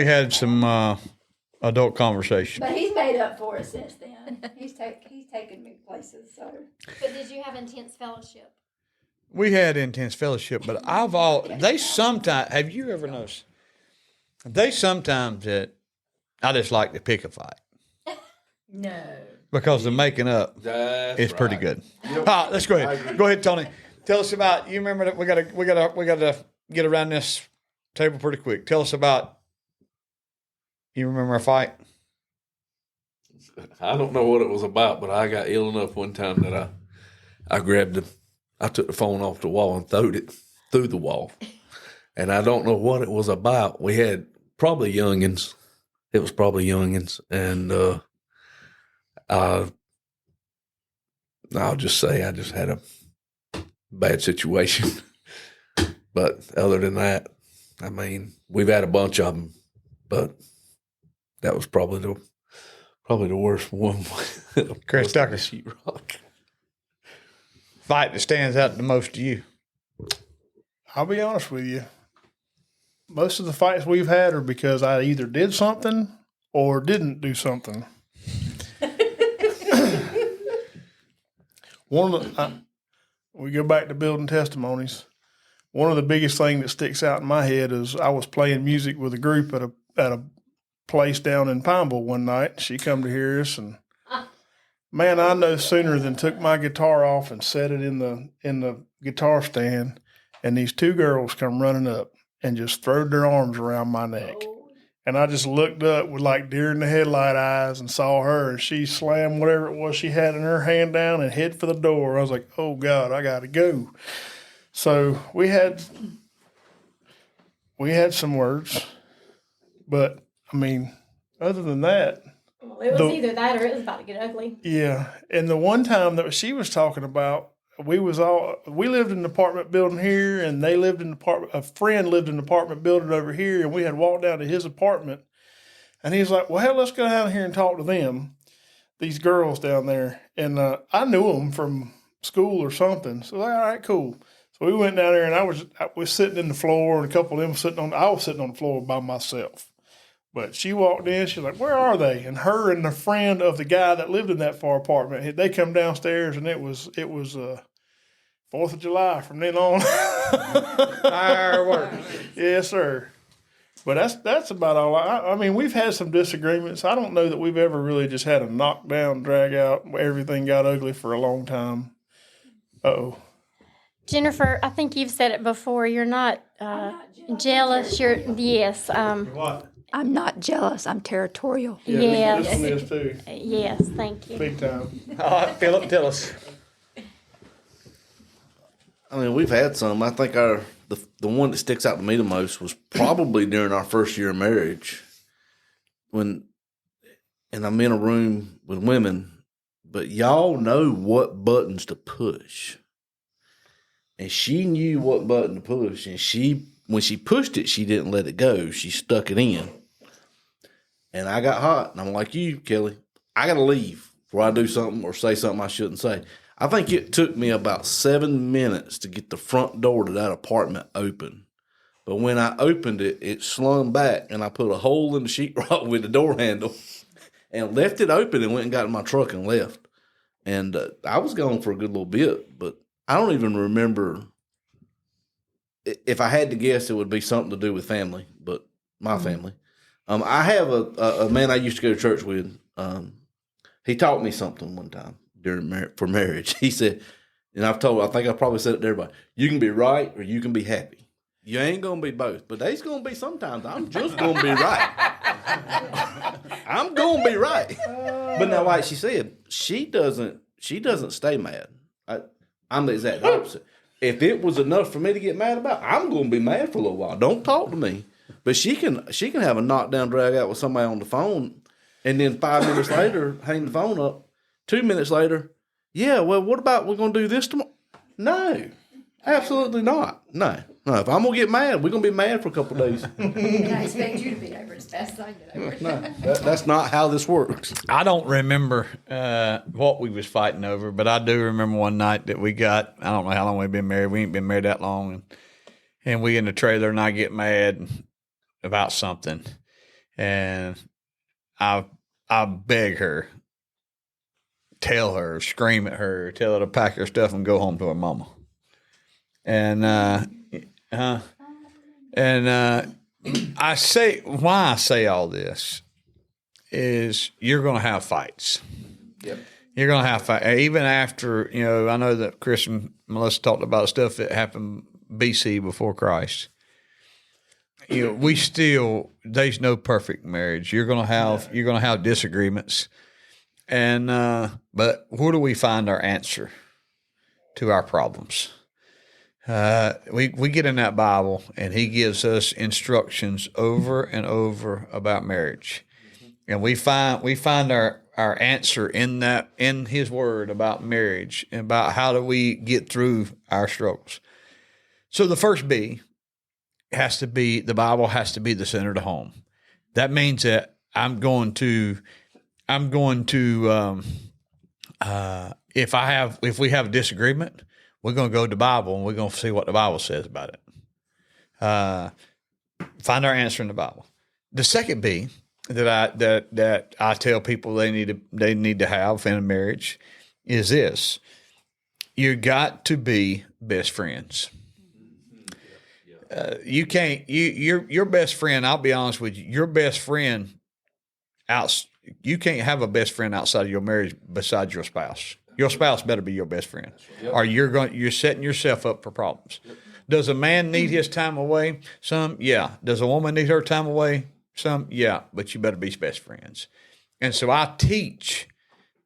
had some adult conversation. But he's made up for it since then. He's taken me places, so. But did you have intense fellowship? We had intense fellowship, but they sometimes, have you ever noticed? They sometimes that I just like to pick a fight. No. Because the making up is pretty good. All right, let's go ahead. Go ahead, Tony. Tell us about, you remember that we gotta get around this table pretty quick. Tell us about, you remember our fight? I don't know what it was about, but I got ill enough one time that I took the phone off the wall and throwed it through the wall. And I don't know what it was about. We had probably youngins. It was probably youngins. And I'll just say I just had a bad situation. But other than that, I mean, we've had a bunch of them. But that was probably the worst one. Chris Tucker. Sheetrock. Fight that stands out the most to you. I'll be honest with you. Most of the fights we've had are because I either did something or didn't do something. We go back to building testimonies. One of the biggest things that sticks out in my head is I was playing music with a group at a place down in Pineville one night. She come to hear us, and man, I no sooner than took my guitar off and set it in the guitar stand, and these two girls come running up and just throwed their arms around my neck. And I just looked up with like deer in the headlight eyes and saw her, and she slammed whatever it was she had in her hand down and head for the door. I was like, oh God, I got to go. So we had some words, but I mean, other than that, It was either that or it was about to get ugly. yeah. And the one time that she was talking about, we lived in an apartment building here, and they lived in an apartment. A friend lived in an apartment building over here, and we had walked down to his apartment, and he's like, "Well, hell, let's go down here and talk to them, these girls down there." And I knew them from school or something, so like, all right, cool. So we went down there, and I was sitting in the floor, and a couple of them I was sitting on the floor by myself. But she walked in, she's like, "Where are they?" And her and the friend of the guy that lived in that far apartment, they come downstairs, and it was 4th of July from then on. Fireworks. Yes, sir. But that's about all. I mean, we've had some disagreements. I don't know that we've ever really just had a knockdown, drag out, where everything got ugly for a long time. Uh-oh. Jennifer, I think you've said it before. You're not jealous. You're yes. What? I'm not jealous. I'm territorial. Yes. This one is too. Yes. Thank you. Big time. All right, Philip, tell us. I mean, we've had some. I think the one that sticks out to me the most was probably during our first year of marriage, and I'm in a room with women, but y'all know what buttons to push, and she knew what button to push, and when she pushed it, she didn't let it go. She stuck it in, and I got hot, and I'm like you, Kelly. I got to leave before I do something or say something I shouldn't say. I think it took me about 7 minutes to get the front door to that apartment open. But when I opened it, it slung back, and I put a hole in the sheetrock with the door handle and left it open and went and got in my truck and left. And I was gone for a good little bit, but I don't even remember. If I had to guess, it would be something to do with family, but my family. I have a man I used to go to church with. He taught me something one time. For marriage, he said, and I think I probably said it to everybody, you can be right or you can be happy. You ain't going to be both, but there's going to be sometimes I'm just going to be right. I'm going to be right. But now, like she said, she doesn't stay mad. I'm the exact opposite. If it was enough for me to get mad about, I'm going to be mad for a little while. Don't talk to me. But she can have a knockdown drag out with somebody on the phone, and then 5 minutes later, hang the phone up. 2 minutes later, yeah, well, what about we're going to do this tomorrow? No, absolutely not. No. If I'm going to get mad, we're going to be mad for a couple of days. And I expect you to be over as fast as I get over it. No, that's not how this works. I don't remember what we was fighting over, but I do remember one night that we got, I don't know how long we've been married. We ain't been married that long. And we in the trailer, and I get mad about something. And I beg her, tell her, scream at her, tell her to pack her stuff and go home to her mama. And I say, why I say all this is you're going to have fights. Yep. You're going to have fights. Even after, I know that Chris and Melissa talked about stuff that happened BC before Christ. There's no perfect marriage. You're going to have disagreements. And but where do we find our answer to our problems? We get in that Bible, and He gives us instructions over and over about marriage, and we find our answer in His Word about marriage and about how do we get through our struggles. So the first B has to be, the Bible has to be the center of the home. That means that if we have a disagreement, we're going to go to the Bible and we're going to see what the Bible says about it. Find our answer in the Bible. The second B that I tell people they need to have in a marriage is this: you got to be best friends. You can't. Your best friend. I'll be honest with you. Your best friend you can't have a best friend outside of your marriage besides your spouse. Your spouse better be your best friend, or you're setting yourself up for problems. Does a man need his time away? Some, yeah. Does a woman need her time away? Some, yeah. But you better be best friends. And so I teach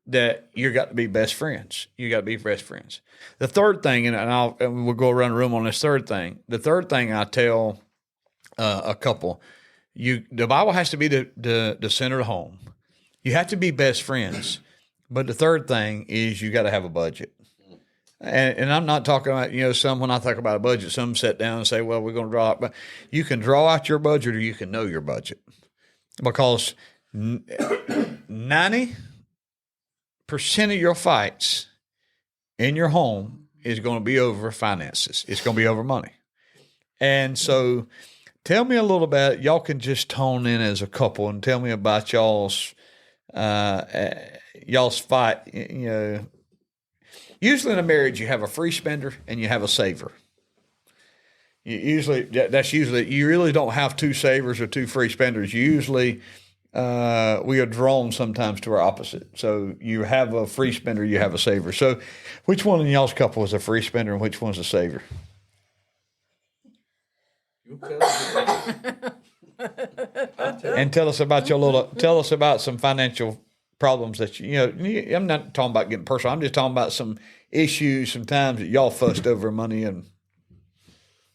that you got to be best friends. You got to be best friends. The third thing, and we'll go around the room on this third thing. The third thing I tell a couple, the Bible has to be the center of the home. You have to be best friends. But the third thing is you got to have a budget. And I'm not talking about, when I talk about a budget, some sit down and say, well, we're going to draw out. But you can draw out your budget or you can know your budget. Because 90% of your fights in your home is going to be over finances. It's going to be over money. And so Tell me a little bit. Y'all can just tone in as a couple and tell me about y'all's fight. You know, usually in a marriage, you have a free spender and you have a saver. That's usually you really don't have two savers or two free spenders. Usually, we are drawn sometimes to our opposite. So you have a free spender, you have a saver. So, which one in y'all's couple is a free spender and which one's a saver? And tell us about tell us about some financial problems that I'm not talking about getting personal. I'm just talking about some issues, some times that y'all fussed over money and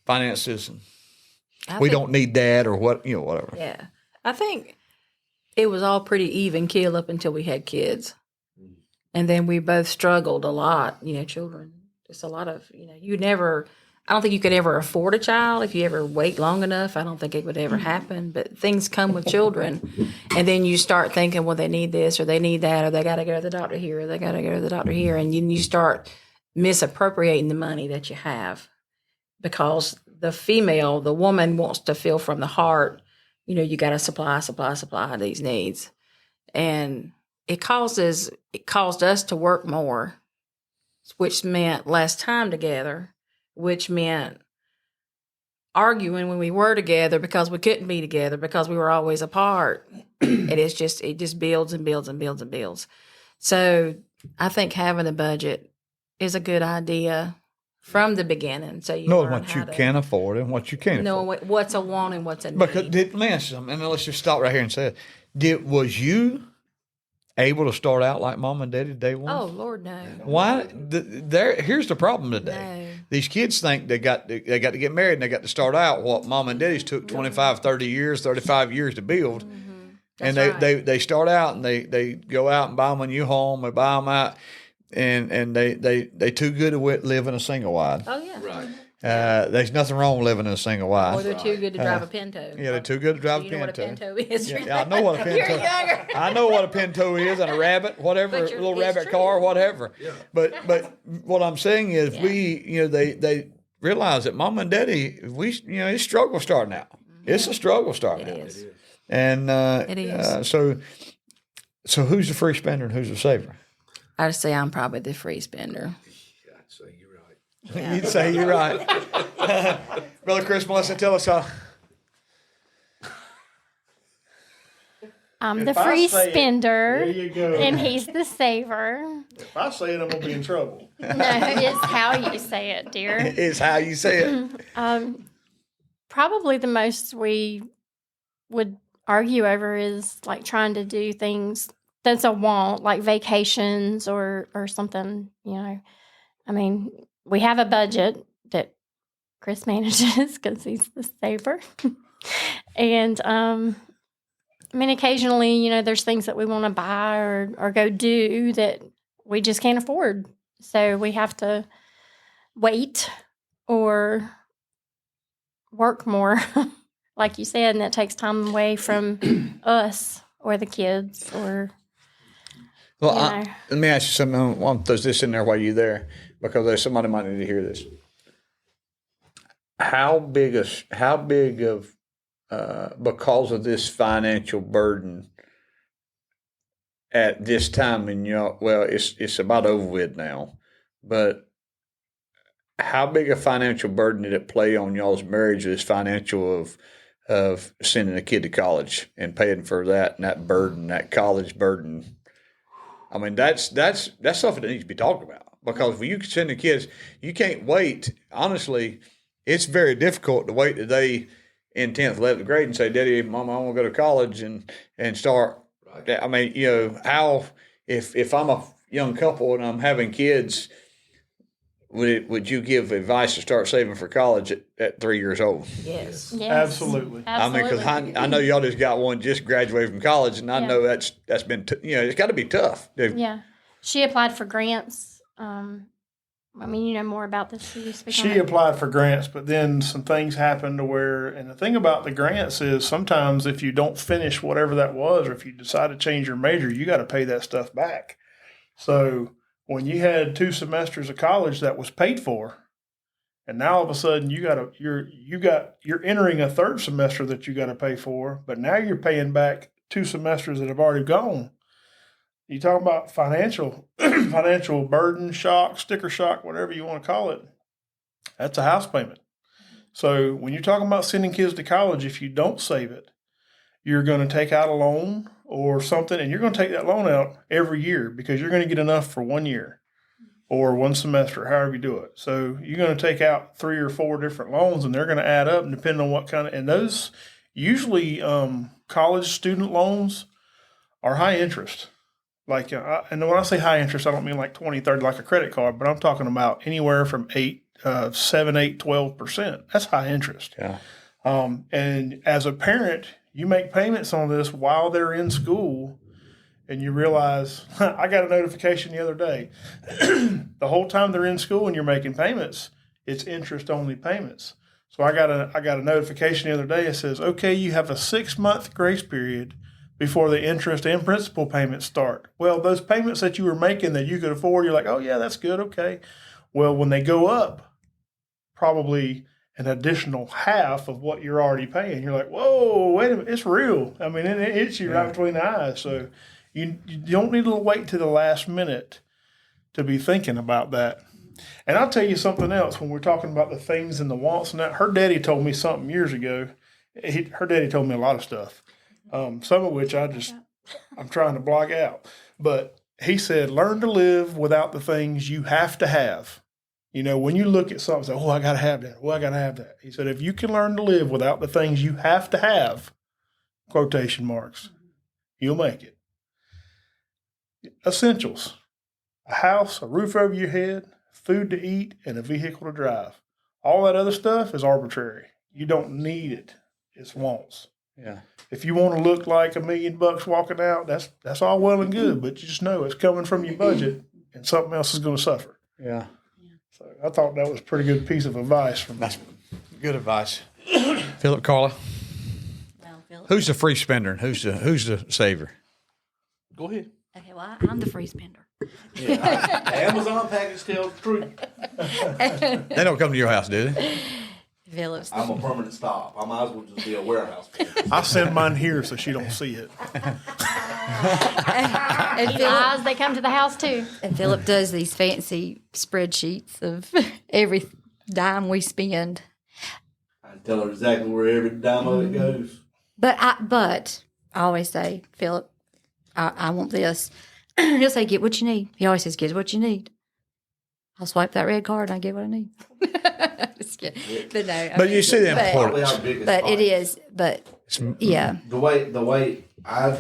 finances, and we don't need that or whatever. Yeah. I think it was all pretty even keel up until we had kids. And then we both struggled a lot, children. Just a lot of, I don't think you could ever afford a child if you ever wait long enough. I don't think it would ever happen. But things come with children. And then you start thinking, well, they need this or they need that or they got to go to the doctor here or they got to go to the doctor here. And you start misappropriating the money that you have because the woman wants to feel from the heart, you got to supply these needs. And it caused us to work more, which meant less time together, which meant arguing when we were together because we couldn't be together because we were always apart. It just builds and builds and builds and builds. So I think having a budget is a good idea from the beginning. So you know learn what you can afford and what you can't know afford. what's a want and what's a need. Because let me ask you something, and let's just stop right here and say it. Was you able to start out like mom and daddy day one? Oh, Lord, no. Why? Here's the problem today. No. These kids think they got to get married and they got to start out what mom and daddy's took 25, 30 years, 35 years to build. Mm-hmm. And That's they start out and they go out and buy them a new home or buy them out, and they too good to live in a single wide. Oh, yeah. Right. There's nothing wrong with living in a single wide. Or they're too good to drive a Pinto. Yeah, they're too good to drive Do a you know what a Pinto. Pinto is? Yeah, I know what a Pinto. You're younger. I know what a Pinto is, and a rabbit, whatever, But a little it's rabbit true. car, whatever. Yeah. But what I'm saying is, they realize that mom and daddy, it's struggle starting out. It's a struggle starting out. It is. And It is. So who's the free spender and who's the saver? I'd say I'm probably the free spender. I'd say you're right. You'd say you're right. Brother Chris, Melissa, tell us how. I'm the If I free say it, spender, there you go. and he's the saver. If I say it, I'm gonna be in trouble. No, it's how you say it, dear. It's how you say it. Probably the most we would argue over is like trying to do things that's a want, like vacations or something, I mean, we have a budget that Chris manages because he's the saver. And, I mean, occasionally, there's things that we want to buy or go do that we just can't afford. So we have to wait or work more, like you said, and that takes time away from us or the kids or. Well, let me ask you something. I want to throw this in there while you're there because somebody might need to hear this. How big of because of this financial burden at this time in it's about over with now, but how big a financial burden did it play on y'all's marriage? This financial of sending a kid to college and paying for that and that burden, that college burden. I mean, that's something that needs to be talked about because when you send the kids, you can't wait. Honestly, it's very difficult to wait today in 10th, 11th grade and say, Daddy, Mama, I want to go to college and start. Right. I mean, how if I'm a young couple and I'm having kids, would you give advice to start saving for college at 3 years old? Yes. Absolutely. I mean, because I know y'all just got one just graduated from college, and I know that's been it's got to be tough. Yeah, she applied for grants. I mean, you know more about this. So you speak on She it. applied for grants, but then some things happened to where, and the thing about the grants is sometimes if you don't finish whatever that was, or if you decide to change your major, you got to pay that stuff back. So when you had 2 semesters of college that was paid for, And now all of a sudden you're entering a third semester that you got to pay for, but now you're paying back 2 semesters that have already gone. You talk about financial burden, shock, sticker shock, whatever you want to call it. That's a house payment. So when you're talking about sending kids to college, if you don't save it, you're going to take out a loan or something, and you're going to take that loan out every year because you're going to get enough for 1 year or 1 semester, however you do it. So you're going to take out 3 or 4 different loans, and they're going to add up, and depending on what kind of, and those usually college student loans are high interest. Like, and when I say high interest, I don't mean like 20, 30, like a credit card, but I'm talking about anywhere from 7, 8, 12%. That's high interest. Yeah. And as a parent, you make payments on this while they're in school, and you realize, I got a notification the other day. The whole time they're in school and you're making payments, it's interest-only payments. So I got a notification the other day. It says, okay, you have a 6-month grace period before the interest and principal payments start. Well, those payments that you were making that you could afford, you're like, oh, yeah, that's good, okay. Well, when they go up, probably an additional half of what you're already paying, you're like, whoa, wait a minute, it's real. I mean, it hits you right between the eyes. So you don't need to wait to the last minute to be thinking about that. And I'll tell you something else when we're talking about the things and the wants and that. Her daddy told me something years ago. Her daddy told me a lot of stuff, some of which I'm trying to block out. But he said, learn to live without the things you have to have. You know, when you look at something, say, oh, I got to have that. Oh, I got to have that. He said, if you can learn to live without the things you have to have, quotation marks, you'll make it. Essentials: a house, a roof over your head, food to eat, and a vehicle to drive. All that other stuff is arbitrary. You don't need it. It's wants. Yeah. If you want to look like $1 million walking out, that's all well and good, but you just know it's coming from your budget, and something else is going to suffer. Yeah. So I thought that was a pretty good piece of advice from That's good advice. Philip, Carla, who's the free spender and who's the saver? Go ahead. Okay, well, I'm the free spender. Yeah, Amazon package tells the truth. They don't come to your house, do they? Phillips. I'm a permanent stop. I might as well just be a warehouse. I send mine here so she don't see it. And Eyes, they come to the house too. And Philip does these fancy spreadsheets of every dime we spend. I tell her exactly where every dime of it goes. But I always say, Philip, I want this. He'll say, get what you need. He always says, get what you need. I'll swipe that red card and I get what I need. Just kidding. But no. I mean, you see the Probably importance. our biggest But fight. it is. But yeah. The way I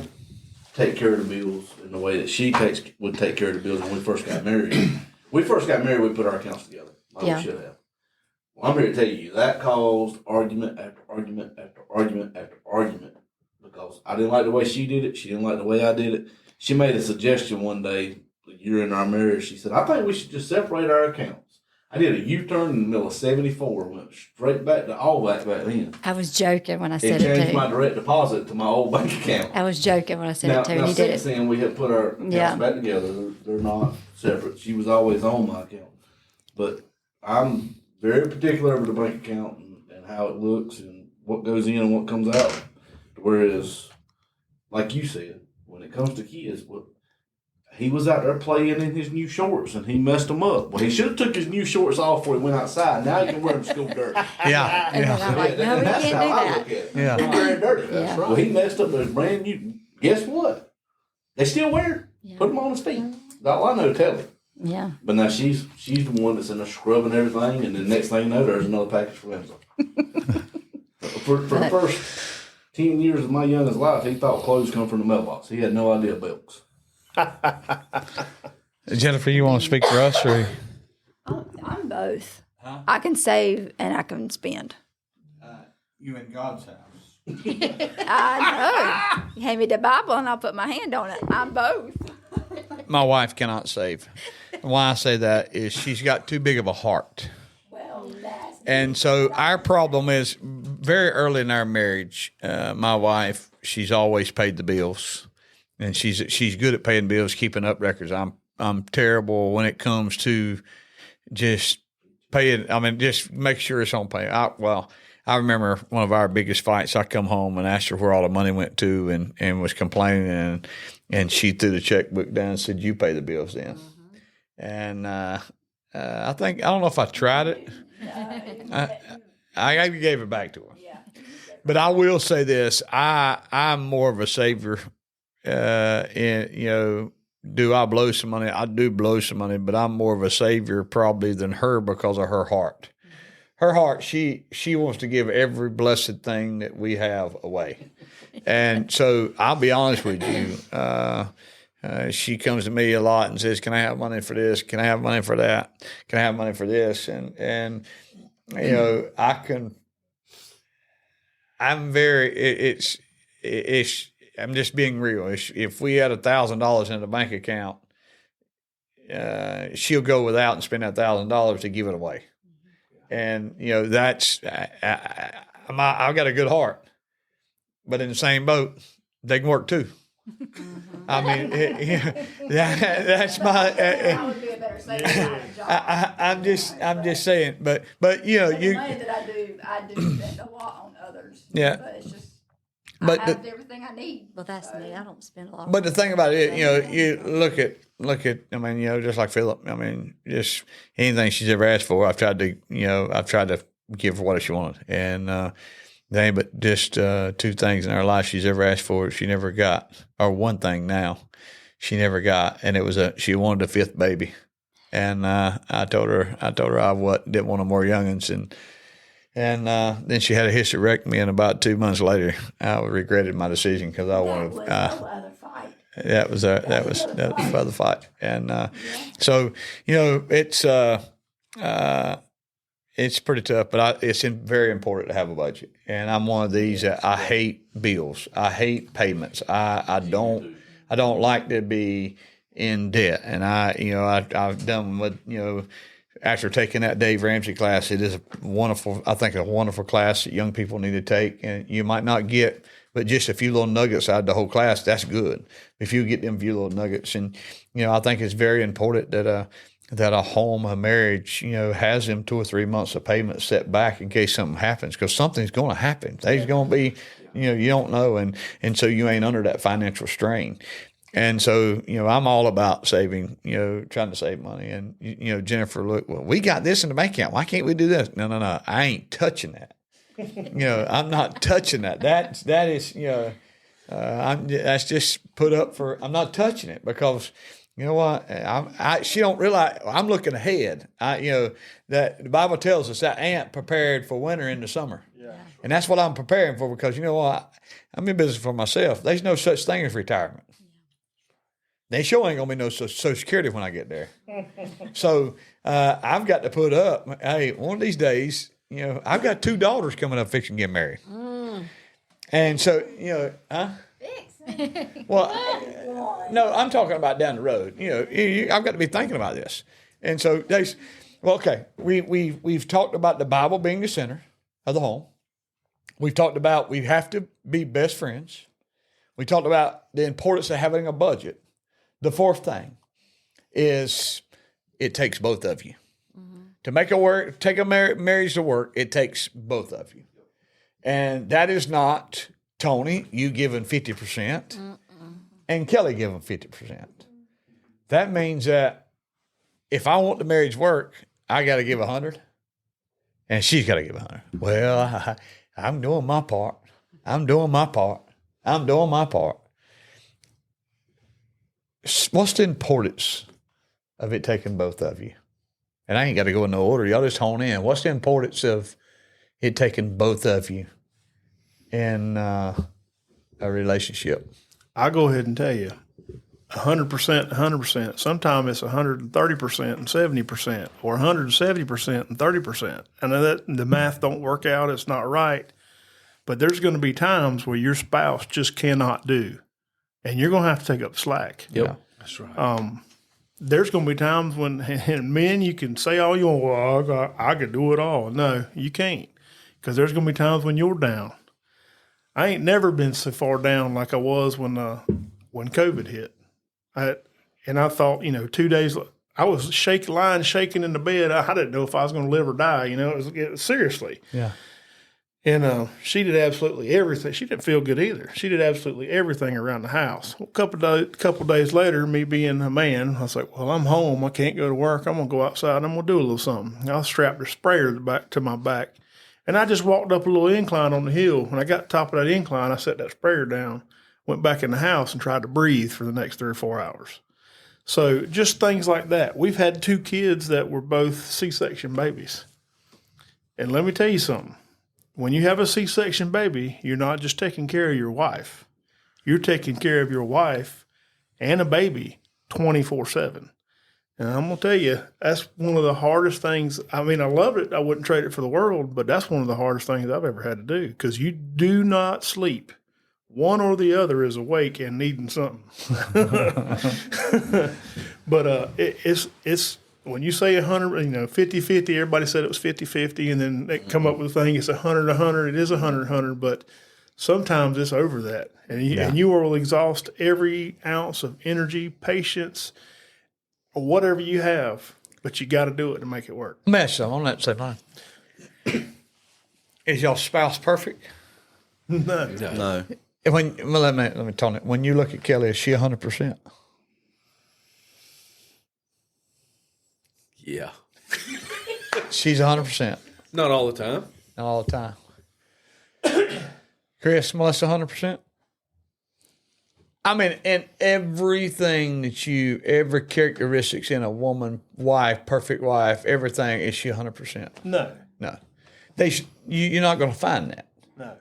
take care of the bills and the way that she would take care of the bills when we first got married. We put our accounts together. Like Yeah. we should have. Well, I'm here to tell you that caused argument after argument after argument after argument because I didn't like the way she did it. She didn't like the way I did it. She made a suggestion one day, a year in our marriage. She said, I think we should just separate our accounts. I did a U-turn in the middle of 74, went straight back to all back then. I was joking when I It said it changed too. my direct deposit to my old bank account. I was joking when I said Now, it too. And now he did since it. then, we have put our accounts Yeah. back together. They're not separate. She was always on my account. But I'm very particular over the bank account and how it looks and what goes in and what comes out. Whereas, like you said, when it comes to kids, he was out there playing in his new shorts and he messed them up. Well, he should have took his new shorts off before he went outside. Now he can wear them to school dirty. Yeah. And then I'm like, no, we that's can't how do I that. look at it. Yeah. They're wearing dirty. Yeah. Well, he messed up those brand new. Guess what? They still wear. Yeah. Put them on his feet. All I know, tell him. Yeah. But now she's the one that's in there scrubbing everything, and the next thing you know, there's another package from Amazon. for the first 10 years of my youngest life, he thought clothes come from the mailbox. He had no idea belts. Jennifer, you want to speak for us or? I'm both. I can save and I can spend. You in God's house. I know. You hand me the Bible and I'll put my hand on it. I'm both. My wife cannot save. Why I say that is she's got too big of a heart. And so our problem is very early in our marriage, my wife, she's always paid the bills. And she's good at paying bills, keeping up records. I'm terrible when it comes to just pay it. I mean, just make sure it's on pay. I remember one of our biggest fights. I come home and asked her where all the money went to, and was complaining, and she threw the checkbook down and said, "You pay the bills then." And I don't know if I tried it. I gave it back to her. But I will say this: I'm more of a savior. Do I blow some money? I do blow some money, but I'm more of a savior probably than her because of her heart. Her heart, she wants to give every blessed thing that we have away. And so I'll be honest with you. She comes to me a lot and says, "Can I have money for this? Can I have money for that? Can I have money for this?" And I'm just being real. If we had $1,000 in the bank account, she'll go without and spend that $1,000 to give it away. And that's I've got a good heart, but in the same boat, they can work too. I mean, that's my. I'm just saying, but The money that I do spend a lot on others. Yeah. But it's just But I have everything I need. Well, that's me. I don't spend a lot. But the thing about it, you look at. I mean, just like Philip. I mean, just anything she's ever asked for, I've tried to give her what she wanted, and there ain't but just 2 things in her life she's ever asked for she never got, or one thing now she never got, and it was she wanted a 5th baby, and I told her I didn't want no more youngins, and then she had a hysterectomy, and about 2 months later, I regretted my decision because I wanted. That was for the fight, and so it's pretty tough, but it's very important to have a budget. And I'm one of these that I hate bills, I hate payments, I don't like to be in debt, and I've done with After taking that Dave Ramsey class, it is a wonderful class that young people need to take, and you might not get but just a few little nuggets out of the whole class, that's good. If you get them few little nuggets, and I think it's very important that a home, a marriage, has them 2 or 3 months of payment set back in case something happens, because something's going to happen. There's going to be, you don't know, and so you ain't under that financial strain. And so, I'm all about saving, trying to save money. And, Jennifer, look, well, we got this in the bank account. Why can't we do this? No. I ain't touching that. I'm not touching that. That is, that's just put up for, I'm not touching it because, you know what? She don't realize I'm looking ahead. That the Bible tells us that ant prepared for winter in the summer. Yeah. And that's what I'm preparing for, because you know what? I'm in business for myself. There's no such thing as retirement. They sure ain't gonna be no Social Security when I get there. So I've got to put up. Hey, one of these days, I've got 2 daughters coming up fixing to get married, and so well, no, I'm talking about down the road. I've got to be thinking about this, and so okay. We've talked about the Bible being the center of the home. We've talked about we have to be best friends. We talked about the importance of having a budget. The 4th thing is it takes both of you. Mm-hmm. Take a marriage to work, it takes both of you. And that is not Tony, you giving 50%, and Kelly giving 50%. That means that if I want the marriage to work, I got to give 100, and she's got to give 100. Well, I'm doing my part. What's the importance of it taking both of you? And I ain't got to go in no order. Y'all just hone in. What's the importance of it taking both of you in a relationship? I'll go ahead and tell you, 100%. Sometimes it's 130% and 70%, or 170% and 30%. I know that the math don't work out. It's not right. But there's going to be times where your spouse just cannot do, and you're going to have to take up slack. Yep, Yeah. that's right. There's going to be times when, and men, you can say all you want, well, I can do it all. No, you can't, because there's going to be times when you're down. I ain't never been so far down like I was when COVID hit. And I thought, 2 days, I was shaking in the bed. I didn't know if I was going to live or die. It was seriously. Yeah. And she did absolutely everything. She didn't feel good either. She did absolutely everything around the house. Well, a couple days later, me being a man, I was like, well, I'm home. I can't go to work. I'm going to go outside and I'm going to do a little something. I strapped a sprayer back to my back. And I just walked up a little incline on the hill. When I got to the top of that incline, I set that sprayer down, went back in the house and tried to breathe for the next 3 or 4 hours. So just things like that. We've had 2 kids that were both C-section babies. And let me tell you something. When you have a C-section baby, you're not just taking care of your wife. You're taking care of your wife and a baby 24/7. And I'm going to tell you, that's one of the hardest things. I mean, I loved it. I wouldn't trade it for the world, but that's one of the hardest things I've ever had to do because you do not sleep. One or the other is awake and needing something. But it's when you say 100, 50-50, everybody said it was 50-50, and then they come up with a thing, it's 100-100. It is 100-100, but sometimes it's over that. And you will exhaust every ounce of energy, patience, or whatever you have, but you got to do it to make it work. Let me ask you something on that same line. Is y'all spouse perfect? No. No. Let me tell you. When you look at Kelly, is she 100%? Yeah. She's 100%. Not all the time. Not all the time. Chris, Melissa, 100%? I mean, in everything every characteristics in a woman, wife, perfect wife, everything, is she 100%? No. No. You're not going to find that. No.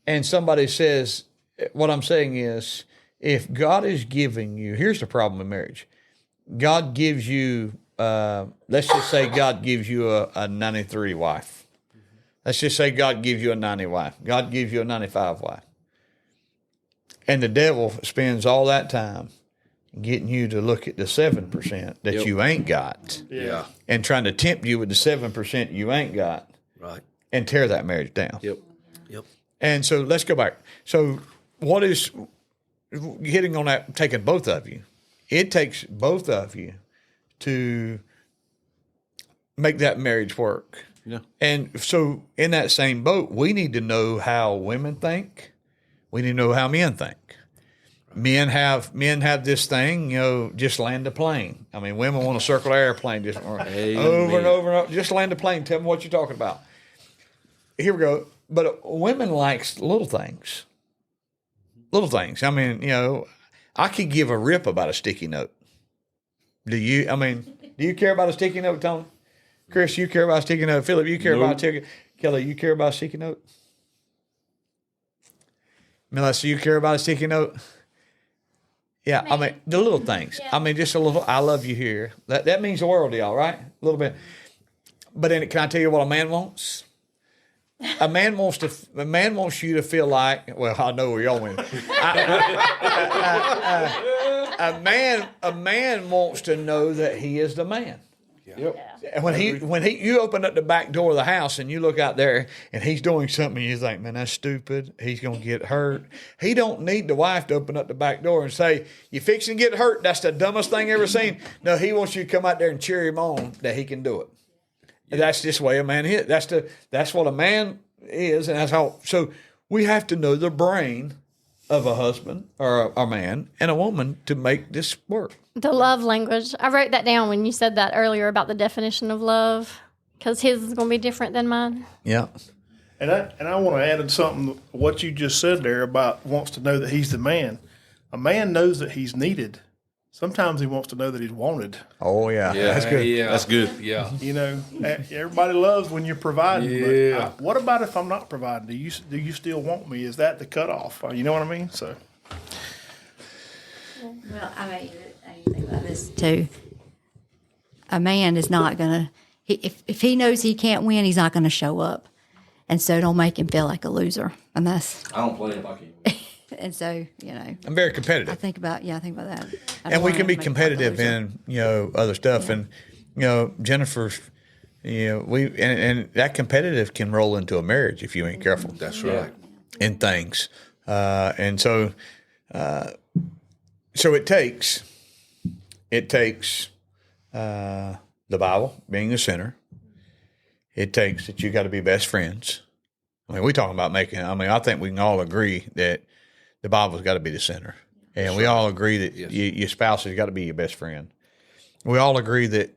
And somebody says, what I'm saying is, if God is giving you, here's the problem in marriage. God gives you, let's just say God gives you a 93 wife. Let's just say God gives you a 90 wife. God gives you a 95 wife. And the devil spends all that time getting you to look at the 7% that you ain't got. Yeah. And trying to tempt you with the 7% you ain't got. Right. And tear that marriage down. Yep. And so let's go back. So what is hitting on that, taking both of you? It takes both of you to make that marriage work. Yeah. And so in that same boat, we need to know how women think. We need to know how men think. Men have this thing, just land a plane. I mean, women want to circle an airplane just over and over and over. Just land a plane. Tell me what you're talking about. Here we go. But women likes little things. Little things. I mean, I could give a rip about a sticky note. Do you care about a sticky note, Tony? Chris, you care about a sticky note? Philip, you care about a sticky note? Kelly, you care about a sticky note? Melissa, you care about a sticky note? Yeah, I mean, the little things. Yeah. I mean, just a little, I love you here. That means the world to y'all, right? A little bit. But then, can I tell you what a man wants? A man wants you to feel like, well, I know where y'all went. A man wants to know that he is the man. Yep. When you open up the back door of the house and you look out there and he's doing something, you think, man, that's stupid. He's gonna get hurt. He don't need the wife to open up the back door and say, "You fixing to get hurt? That's the dumbest thing ever seen." No, he wants you to come out there and cheer him on that he can do it. Yeah. That's just the way a man is. That's what a man is, and that's how. So we have to know the brain of a husband or a man and a woman to make this work. The love language. I wrote that down when you said that earlier about the definition of love, because his is going to be different than mine. Yeah. And I want to add in something, what you just said there about wants to know that he's the man. A man knows that he's needed. Sometimes he wants to know that he's wanted. Oh, yeah. That's good. Yeah. That's good. Yeah. Everybody loves when you're providing. Yeah. But what about if I'm not providing? Do you still want me? Is that the cutoff? You know what I mean? So. Well, I mean, you think about this too. A man is not going to, if he knows he can't win, he's not going to show up. And so don't make him feel like a loser. And I don't play if I can't win. And so, I'm very competitive. I think about that. And we can be competitive in, other stuff. And, Jennifer's, and that competitive can roll into a marriage if you ain't careful. That's right. In things. And so it takes the Bible being the center. It takes that you got to be best friends. I mean, we're talking about I think we can all agree that the Bible's got to be the center. And we all agree that your spouse has got to be your best friend. We all agree that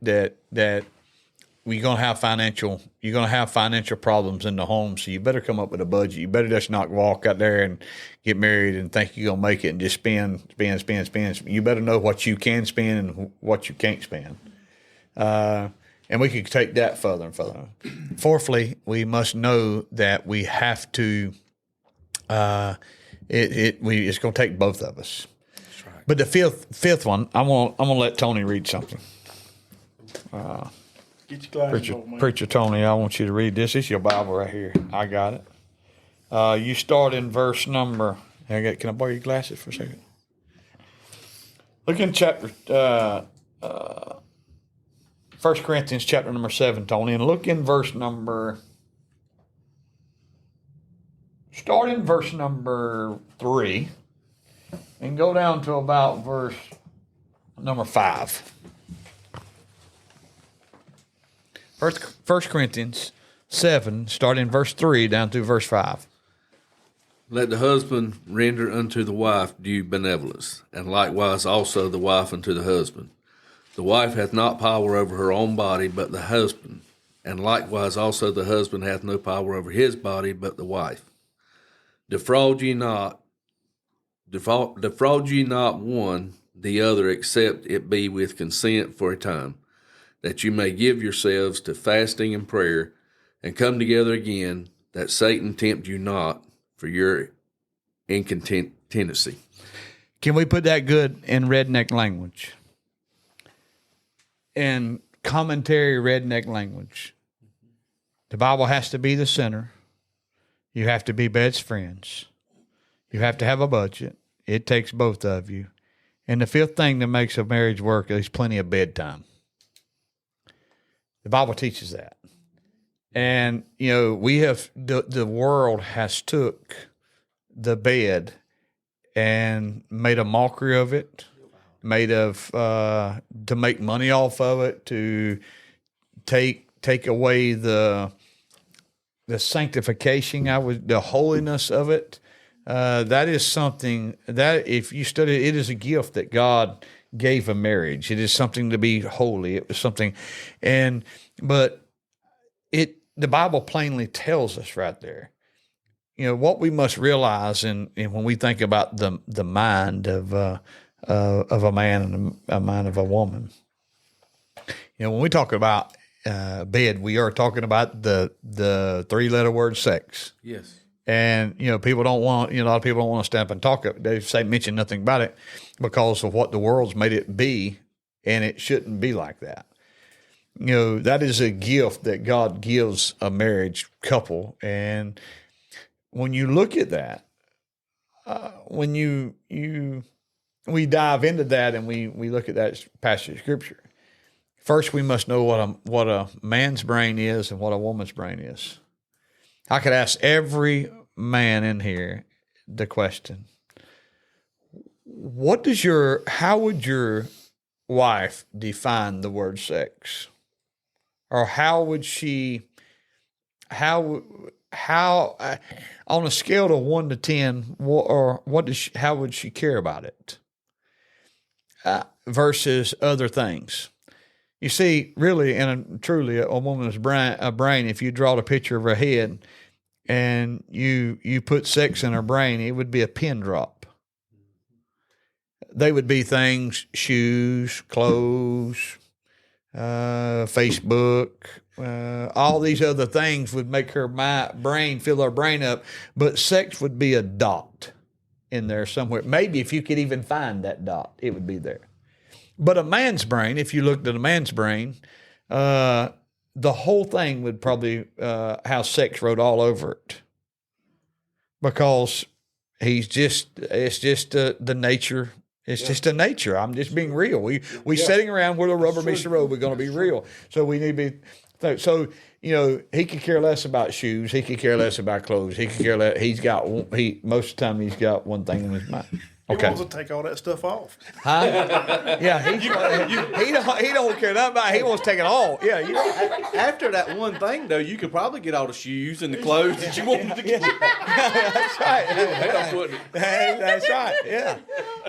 you're gonna have financial problems in the home, so you better come up with a budget. You better just not walk out there and get married and think you're gonna make it and just spend. You better know what you can spend and what you can't spend. And we could take that further and further. Fourthly, we must know that we have to. It's going to take both of us. That's right. But the fifth one, I'm gonna let Tony read something. Get your glasses on, man. Preacher Tony, I want you to read this. This is your Bible right here. I got it. You start in verse number. Can I borrow your glasses for a second? Look in chapter 1 Corinthians chapter number 7, Tony, and look in verse number. Start in verse number 3 and go down to about verse number 5. 1 Corinthians 7, starting in verse 3 down through verse 5. Let the husband render unto the wife due benevolence, and likewise also the wife unto the husband. The wife hath not power over her own body, but the husband, and likewise also the husband hath no power over his body, but the wife. Defraud ye not one the other, except it be with consent for a time, that you may give yourselves to fasting and prayer, and come together again, that Satan tempt you not for your incontinency. Can we put that good in redneck language? In commentary redneck language. The Bible has to be the center. You have to be best friends. You have to have a budget. It takes both of you. And the fifth thing that makes a marriage work is plenty of bedtime. The Bible teaches that. And, the world has took the bed and made a mockery of it, to make money off of it, to take away the sanctification, the holiness of it. That is something that, if you study it, is a gift that God gave a marriage. It is something to be holy. It was something, but the Bible plainly tells us right there. What we must realize, and when we think about the mind of a man and a mind of a woman, when we talk about bed, we are talking about the 3-letter word sex. Yes. And people don't want. A lot of people don't want to stand up and talk. They mention nothing about it because of what the world's made it be, and it shouldn't be like that. That is a gift that God gives a marriage couple, and when you look at that, when we dive into that and we look at that passage of scripture, first we must know what a man's brain is and what a woman's brain is. I could ask every man in here the question: how would your wife define the word sex? Or how would she, on a scale of 1 to 10, how would she care about it? Versus other things. You see, really and truly, a woman's brain, if you draw the picture of her head and you put sex in her brain, it would be a pin drop. They would be things: shoes, clothes, Facebook, all these other things would make fill her brain up, but sex would be a dot in there somewhere. Maybe if you could even find that dot, it would be there. But a man's brain, if you looked at a man's brain, the whole thing would probably have sex wrote all over it, because it's just the nature. It's just a nature. I'm just being real. We sitting around where the rubber meets the road. We're going to be real. So we need to be. So he could care less about shoes. He could care less about clothes. He could care less. Most of the time he's got one thing in his mind. He Okay. wants to take all that stuff off. Huh? Yeah, he don't care nothing about it. He wants to take it all. Yeah, After that one thing, though, you could probably get all the shoes and the clothes that you wanted to get. that's right. Hell, wouldn't it? That's right. Yeah,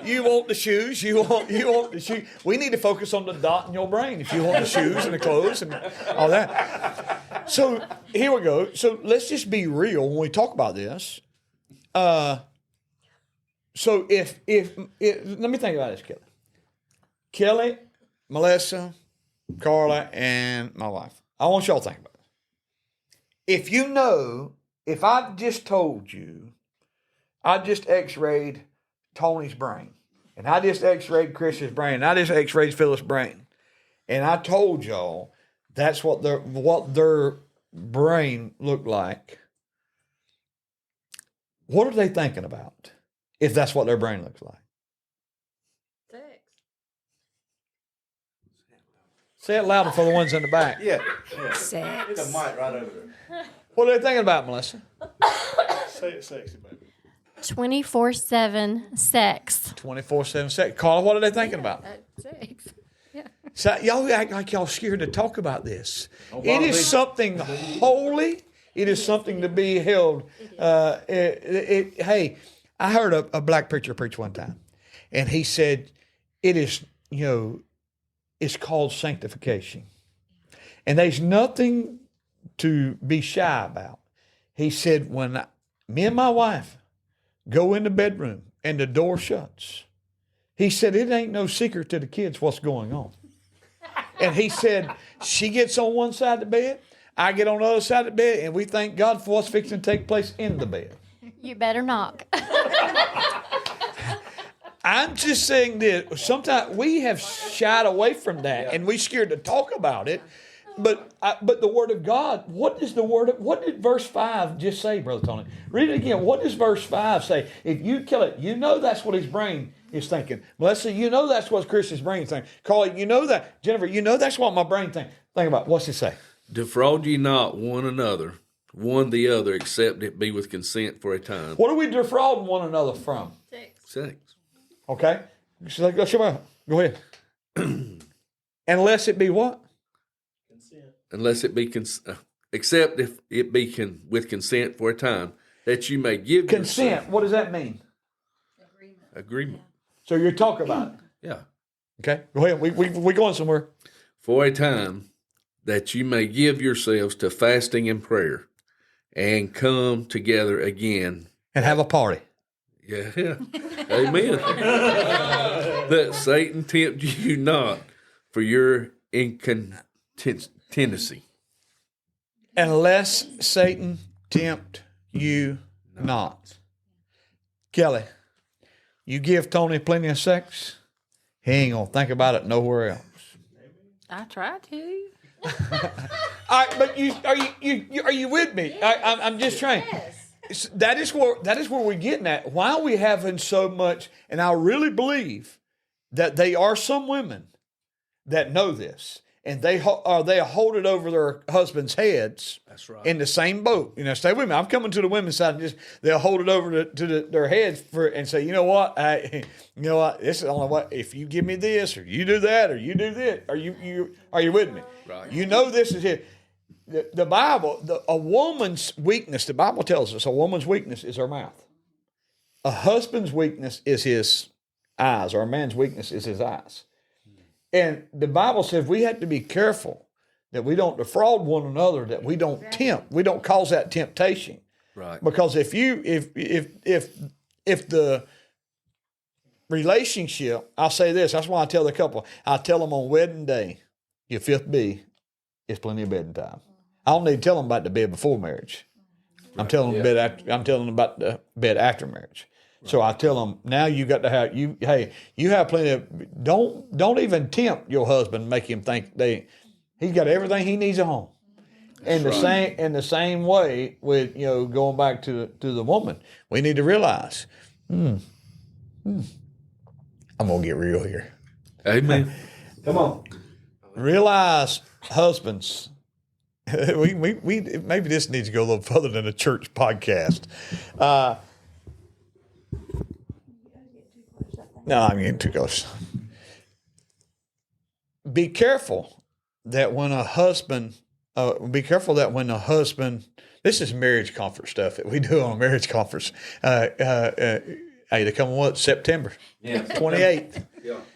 you want the shoes. You want the shoes. We need to focus on the dot in your brain if you want the shoes and the clothes and all that. So here we go. So let's just be real when we talk about this. So if let me think about this, Kelly. Kelly, Melissa, Carla, and my wife. I want y'all to think about it. If I just told you, I just X-rayed Tony's brain, and I just X-rayed Chris's brain, and I just X-rayed Phyllis' brain, and I told y'all that's what their brain looked like. What are they thinking about if that's what their brain looks like? Say it louder for the ones in the back. Yeah. Sex. Get the mic right over there. What are they thinking about, Melissa? Say it sexy, baby. 24/7 sex. 24/7 sex. Carla, what are they thinking about? Sex. So y'all act like y'all scared to talk about this. It is something holy. It is something to be held. Hey, I heard a black preacher preach one time, and he said, "It is, it's called sanctification, and there's nothing to be shy about." He said, "When me and my wife go in the bedroom and the door shuts," he said, "it ain't no secret to the kids what's going on." And he said, she gets on one side of the bed, I get on the other side of the bed, and we thank God for what's fixing to take place in the bed. You better knock. I'm just saying this. Sometimes we have shied away from that, and we're scared to talk about it. But the Word of God, what did verse 5 just say, Brother Tony? Read it again. What does verse 5 say? If you kill it, that's what his brain is thinking. Melissa, that's what Chris's brain is thinking. Carly, that. Jennifer, that's what my brain thinks. Think about it. What's it say? Defraud ye not one another, one the other, except it be with consent for a time. What are we defrauding one another from? Sex. Okay? So go ahead. Unless it be what? Unless it be, except if it be with consent for a time, that you may give Consent. What does that mean? agreement. So you're talking about it. Yeah. Okay? Go ahead. We going somewhere. For a time, that you may give yourselves to fasting and prayer, and come together again. And have a party. Yeah. Amen. That Satan tempt you not for your incontinency. Unless Satan tempt you not. Kelly, you give Tony plenty of sex, he ain't going to think about it nowhere else. I try to. All right, but are you with me? I'm just trying. That is where we're getting at. Why are we having so much? And I really believe that they are some women that know this, and they hold it over their husbands' heads. That's right. In the same boat. Stay with me. I'm coming to the women's side. And they'll hold it over to their heads and say, you know what? This is the only way. If you give me this, or you do that, or you do this, are you with me? Right. This is it. The Bible, a woman's weakness, the Bible tells us a woman's weakness is her mouth. A husband's weakness is his eyes, or a man's weakness is his eyes. And the Bible says we have to be careful that we don't defraud one another, that we don't tempt, we don't cause that temptation. Right. Because if the relationship, I'll say this, that's why I tell the couple, I tell them on wedding day, your fifth B is plenty of bedding time. I don't need to tell them about the bed before marriage. I'm telling them I'm telling them about the bed after marriage. So I tell them now you got to have you have plenty of don't even tempt your husband, make him think he's got everything he needs at home. In the same way with going back to the woman, we need to realize, I'm gonna get real here. Amen. Come on, realize husbands. we maybe this needs to go a little further than a church podcast. No, I'm getting too close. Be careful that when a husband, this is marriage conference stuff that we do on a marriage conference. Hey, they come on what? September 28th.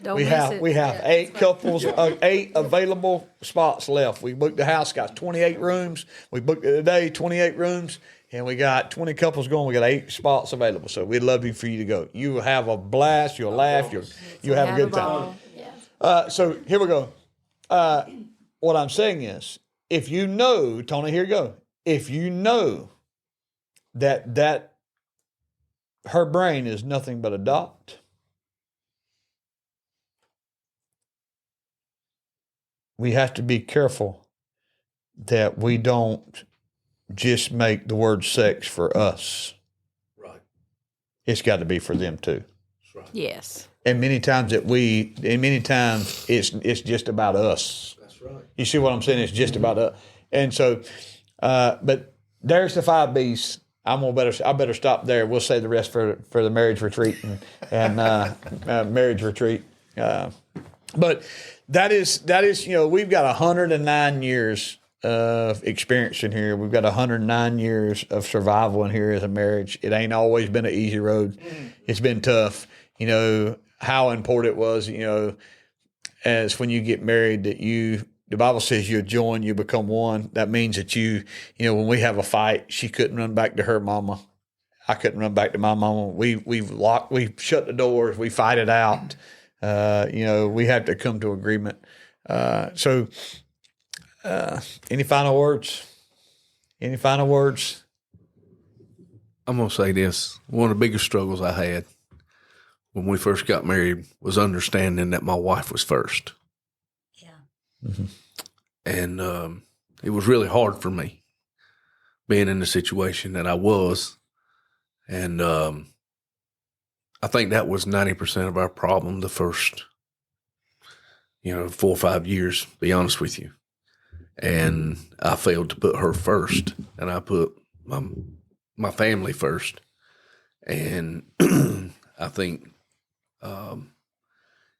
Don't We miss have it. we have 8 couples, 8 available spots left. We booked the house, got 28 rooms. We booked it today, 28 rooms, and we got 20 couples going. We got 8 spots available. So we'd love for you to go. You will have a blast. You'll laugh. You'll have a good time. So here we go. What I'm saying is, if you know, Tony, here you go. If you know that her brain is nothing but a dot, we have to be careful that we don't just make the word sex for us. Right. It's got to be for them too. Yes. And many times it's just about us. That's right. You see what I'm saying? It's just about us. And so, but there's the 5 B's. I better stop there. We'll save the rest for the marriage retreat and marriage retreat. But that is we've got 109 years of experience in here. We've got 109 years of survival in here as a marriage. It ain't always been an easy road. It's been tough. How important it was, as when you get married that the Bible says you join, you become one. That means that when we have a fight, she couldn't run back to her mama. I couldn't run back to my mama. We shut the doors. We fight it out. We have to come to agreement. So any final words? Any final words? I'm going to say this. One of the biggest struggles I had when we first got married was understanding that my wife was first. Yeah. And it was really hard for me being in the situation that I was. And I think that was 90% of our problem the first, 4 or 5 years, to be honest with you. And I failed to put her first, and I put my family first. And I think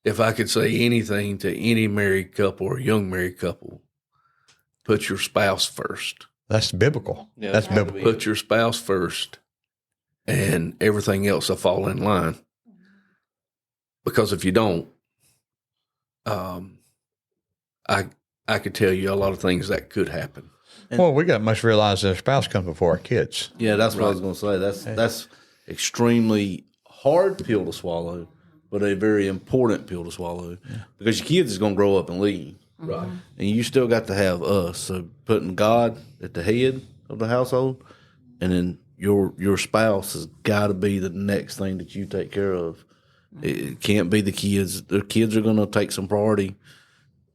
if I could say anything to any married couple or young married couple, put your spouse first. That's biblical. Yeah, That's that's biblical. Put your spouse first, and everything else will fall in line. Because if you don't, I could tell you a lot of things that could happen. Well, we must realize that our spouse comes before our kids. Yeah, that's what I was going to say. That's extremely hard pill to swallow, but a very important pill to swallow because your kids is going to grow up and leave. Right. And you still got to have us. So putting God at the head of the household, and then your spouse has got to be the next thing that you take care of. It can't be the kids. The kids are going to take some priority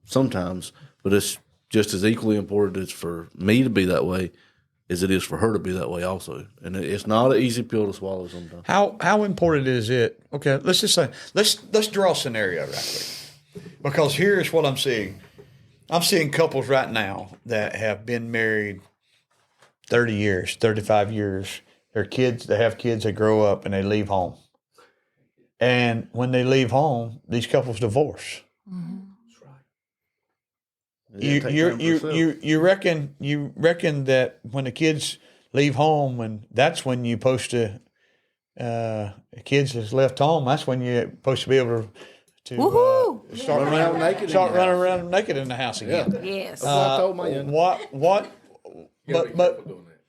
sometimes, but it's just as equally important as for me to be that way as it is for her to be that way also. And it's not an easy pill to swallow sometimes. How important is it? Okay, let's just say let's draw a scenario right quick, because here's what I'm seeing. I'm seeing couples right now that have been married 30 years, 35 years. They have kids, they grow up and they leave home. And when they leave home, these couples divorce. You reckon that when the kids leave home, and that's when you're supposed to the kids has left home, that's when you're supposed to be able to start running around naked in the house again. Yes. I told my young.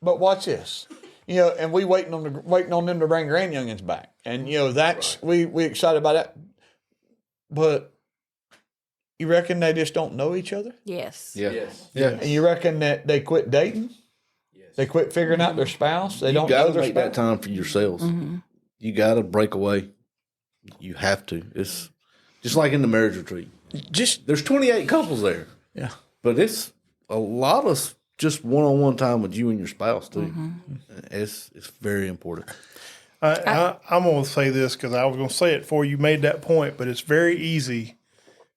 But watch this. And we waiting on them to bring grandyoungins back, and that's we excited about that. But you reckon they just don't know each other? Yes. Yeah. And you reckon that they quit dating? Yes. They quit figuring out their spouse? They don't know got to their make spouse? that time for yourselves. You got to break away. You have to. It's just like in the marriage retreat. There's 28 couples there, Yeah. but it's a lot of just one-on-one time with you and your spouse too. It's very important. I'm going to say this because I was going to say it before you made that point, but it's very easy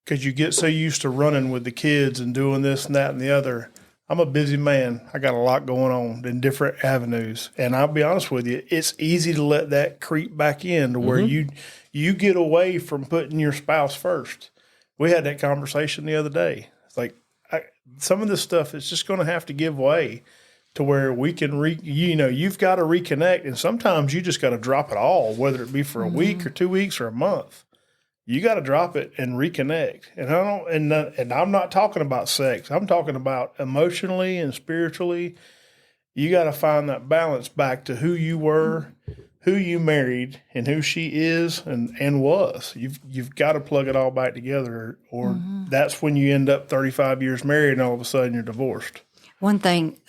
because you get so used to running with the kids and doing this and that and the other I'm a busy man. I got a lot going on in different avenues. And I'll be honest with you, it's easy to let that creep back in to where you get away from putting your spouse first. We had that conversation the other day. It's like some of this stuff is just going to have to give way to where we can you've got to reconnect, and sometimes you just got to drop it all, whether it be for a week or 2 weeks or a month. You got to drop it and reconnect. And I'm not talking about sex. I'm talking about emotionally and spiritually. You got to find that balance back to who you were, who you married, and who she is and was. You've got to plug it all back together, or that's when you end up 35 years married and all of a sudden you're divorced. One thing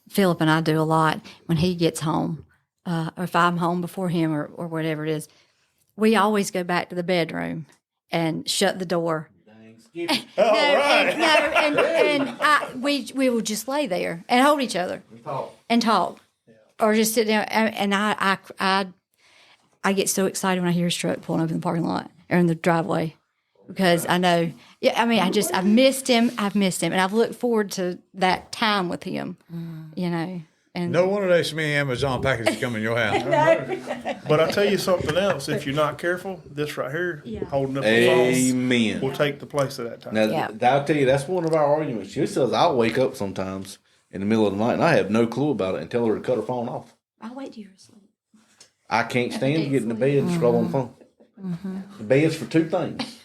Philip and I do a lot when he gets home, or if I'm home before him or whatever it is, we always go back to the bedroom and shut the door. We will just lay there and hold each other and talk. Or just sit down. And I get so excited when I hear his truck pulling up in the parking lot or in the driveway, because I know. Yeah, I mean, I've missed him. And I've looked forward to that time with him. You know. And No wonder there's so many Amazon packages coming in your house. But I'll tell you something else. If you're not careful, this right here, holding up the phone, Amen. will take the place of that time. Now, I'll tell you, that's one of our arguments. She says I'll wake up sometimes in the middle of the night, and I have no clue about it and tell her to cut her phone off. I'll wait till you're asleep. I can't stand to get in the bed and scroll on the phone. The bed's for two things: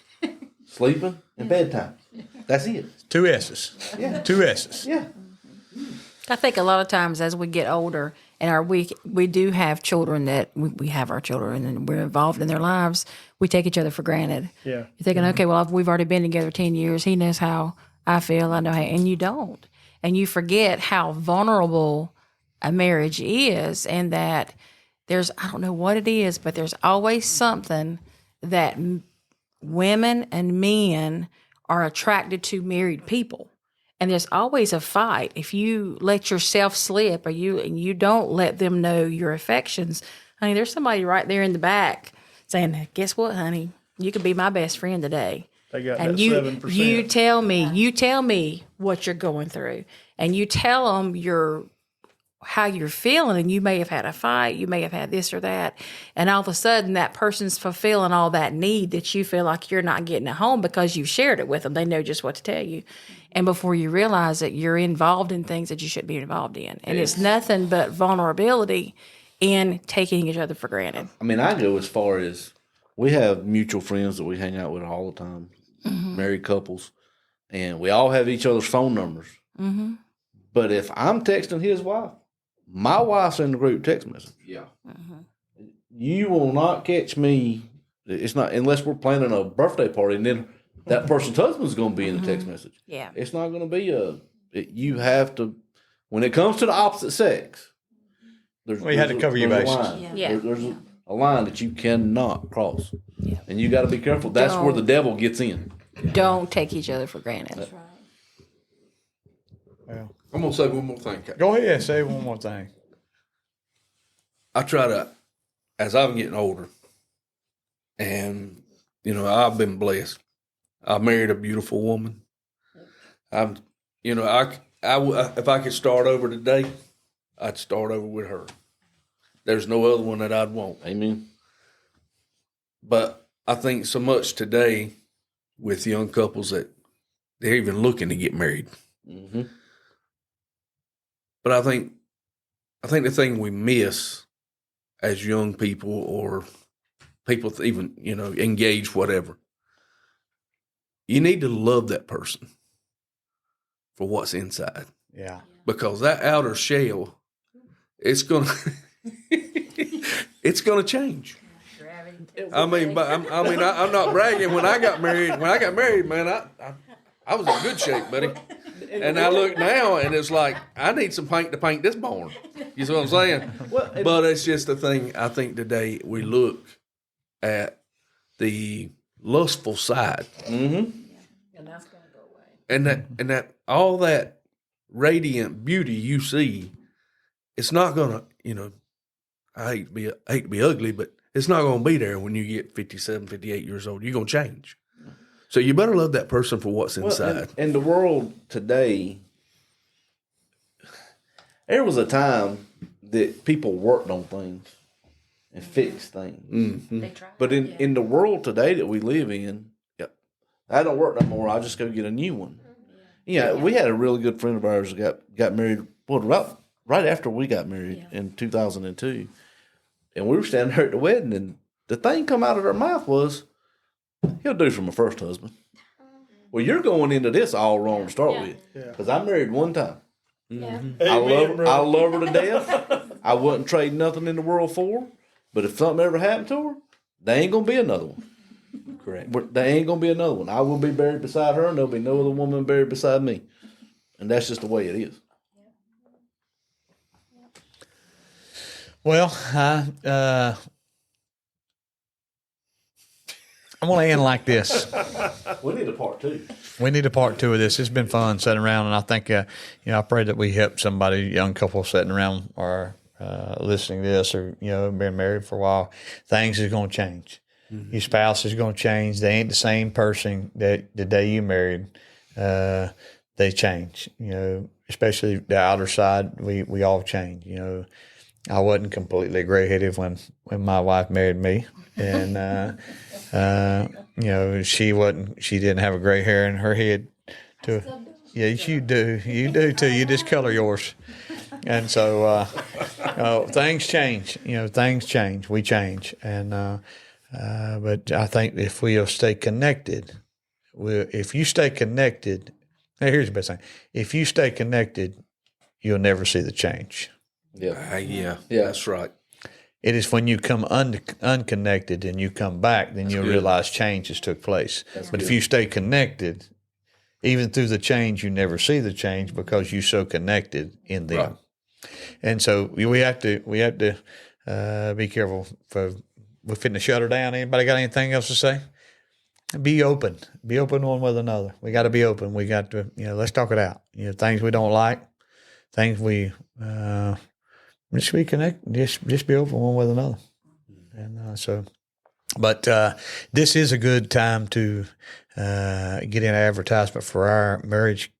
sleeping and bedtime. That's it. 2 S's. Yeah. 2 S's. Yeah. I think a lot of times as we get older and we do have children that we have our children and we're involved in their lives, we take each other for granted. Yeah. You're thinking, okay, well, we've already been together 10 years. He knows how I feel. I know how, and you don't. And you forget how vulnerable a marriage is, and that I don't know what it is, but there's always something that women and men are attracted to married people. And there's always a fight. If you let yourself slip and you don't let them know your affections, honey, there's somebody right there in the back saying, guess what, honey? You could be my best friend today. They got And that 7%. you tell me what you're going through. And you tell them how you're feeling, and you may have had a fight, you may have had this or that, and all of a sudden that person's fulfilling all that need that you feel like you're not getting at home because you've shared it with them. They know just what to tell you. And before you realize it, you're involved in things that you shouldn't be involved in. And it's nothing but vulnerability in taking each other for granted. I mean, I go as far as we have mutual friends that we hang out with all the time, married couples, and we all have each other's phone numbers. Mm-hmm. But if I'm texting his wife, my wife's in the group text message. Yeah. You will not catch me. It's not unless we're planning a birthday party, and then that person's husband's going to be in the text message. Yeah. It's not going to be you have to, when it comes to the opposite sex, You had to cover your bases. There's a line that you cannot cross. Yeah. And you got to be careful. That's where the devil gets in. Don't take each other for granted. That's right. Well, I'm gonna say one more thing. go ahead, say one more thing. I try to, as I'm getting older, and I've been blessed. I married a beautiful woman. If I could start over today, I'd start over with her. There's no other one that I'd want. Amen. But I think so much today with young couples that they're even looking to get married. Mm-hmm. But I think the thing we miss as young people or people that even, engage, whatever, you need to love that person for what's inside. Yeah. Because that outer shell, it's going to change. I'm not bragging. When I got married, man, I was in good shape, buddy. And I look now, and it's like, I need some paint to paint this barn. You see what I'm saying? But it's just the thing, I think today we look at the lustful side. Mm-hmm. And that's going to go away. And that all that radiant beauty you see, it's not going to, I hate to be ugly, but it's not going to be there when you get 57, 58 years old. You're going to change. So you better love that person for what's inside. And the world today There was a time that people worked on things and fixed things. They try. But in the world today that we live in, that don't work no more. I'll just go get a new one. Yeah, we had a really good friend of ours that got married. Well, right after we got married in 2002, and we were standing there at the wedding, and the thing come out of their mouth was, "He'll do for my first husband." Well, you're going into this all wrong to start with, because I married one time. I love her to death. I wouldn't trade nothing in the world for her. But if something ever happened to her, there ain't gonna be another one. Correct. But there ain't gonna be another one. I will be buried beside her, and there'll be no other woman buried beside me. And that's just the way it is. Well, I'm going to end like this. We need a part two. We need a part two of this. It's been fun sitting around, and I think, I pray that we help somebody, young couple sitting around or listening to this, or been married for a while. Things is going to change. Mm-hmm. Your spouse is going to change. They ain't the same person that the day you married. They change. Especially the outer side. We all change. I wasn't completely gray-headed when my wife married me, and she wasn't. She didn't have a gray hair in her head. Yeah, you do. You do too. You just color yours, and so things change. Things change. We change, and but I think if we'll stay connected, if you stay connected, here's the best thing: if you stay connected, you'll never see the change. Yeah, that's right. It is when you come unconnected and you come back, then you'll realize change has took place. But if you stay connected, even through the change, you never see the change because you're so connected in them. Right. And so we have to be careful. We're fitting to shut her down. Anybody got anything else to say? Be open. Be open one with another. We got to be open. We got to, let's talk it out. Things we don't like, things we. Just be connected. Just be open one with another, and But this is a good time to get an advertisement for our marriage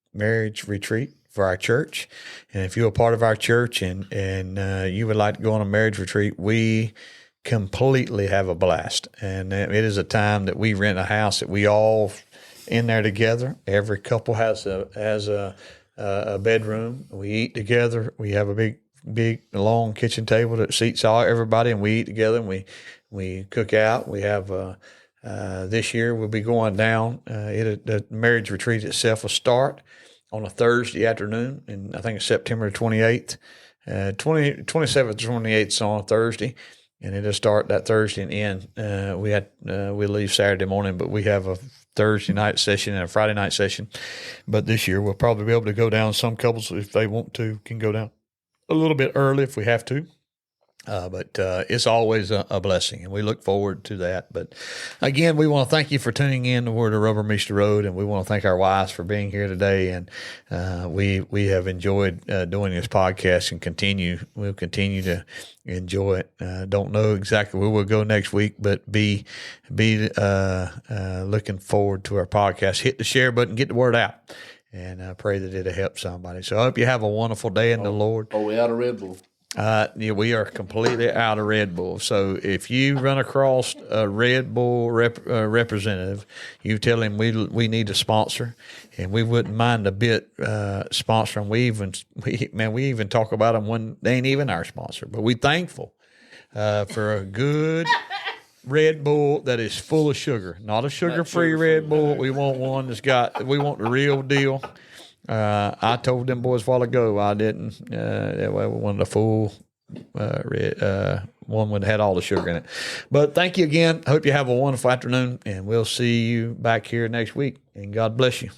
retreat for our church. And if you're a part of our church and you would like to go on a marriage retreat, we completely have a blast. And it is a time that we rent a house that we all in there together. Every couple has a bedroom. We eat together. We have a big long kitchen table that seats everybody, and we eat together, and we cook out. We have this year we'll be going down. The marriage retreat itself will start on a Thursday afternoon, and I think it's September 28th. 27th to 28th is on a Thursday, and it'll start that Thursday and end. We leave Saturday morning, but we have a Thursday night session and a Friday night session. But this year we'll probably be able to go down. Some couples, if they want to, can go down a little bit early if we have to. But it's always a blessing, and we look forward to that. But again, we want to thank you for tuning in to Where the Rubber Meets the Road, and we want to thank our wives for being here today. And we have enjoyed doing this podcast, and we'll continue to enjoy it. Don't know exactly where we'll go next week, but be looking forward to our podcast. Hit the share button, get the word out. And I pray that it'll help somebody. So I hope you have a wonderful day in the Lord. Are we out of Red Bull? We are completely out of Red Bull. So if you run across a Red Bull representative, you tell him we need a sponsor, and we wouldn't mind a bit sponsoring. We even talk about them when they ain't even our sponsor. But we're thankful for a good Red Bull that is full of sugar, not a sugar-free Red Bull. We want one we want the real deal. I told them boys a while ago I didn't. That way we wanted a full red one that had all the sugar in it. But thank you again. Hope you have a wonderful afternoon, and we'll see you back here next week. And God bless you.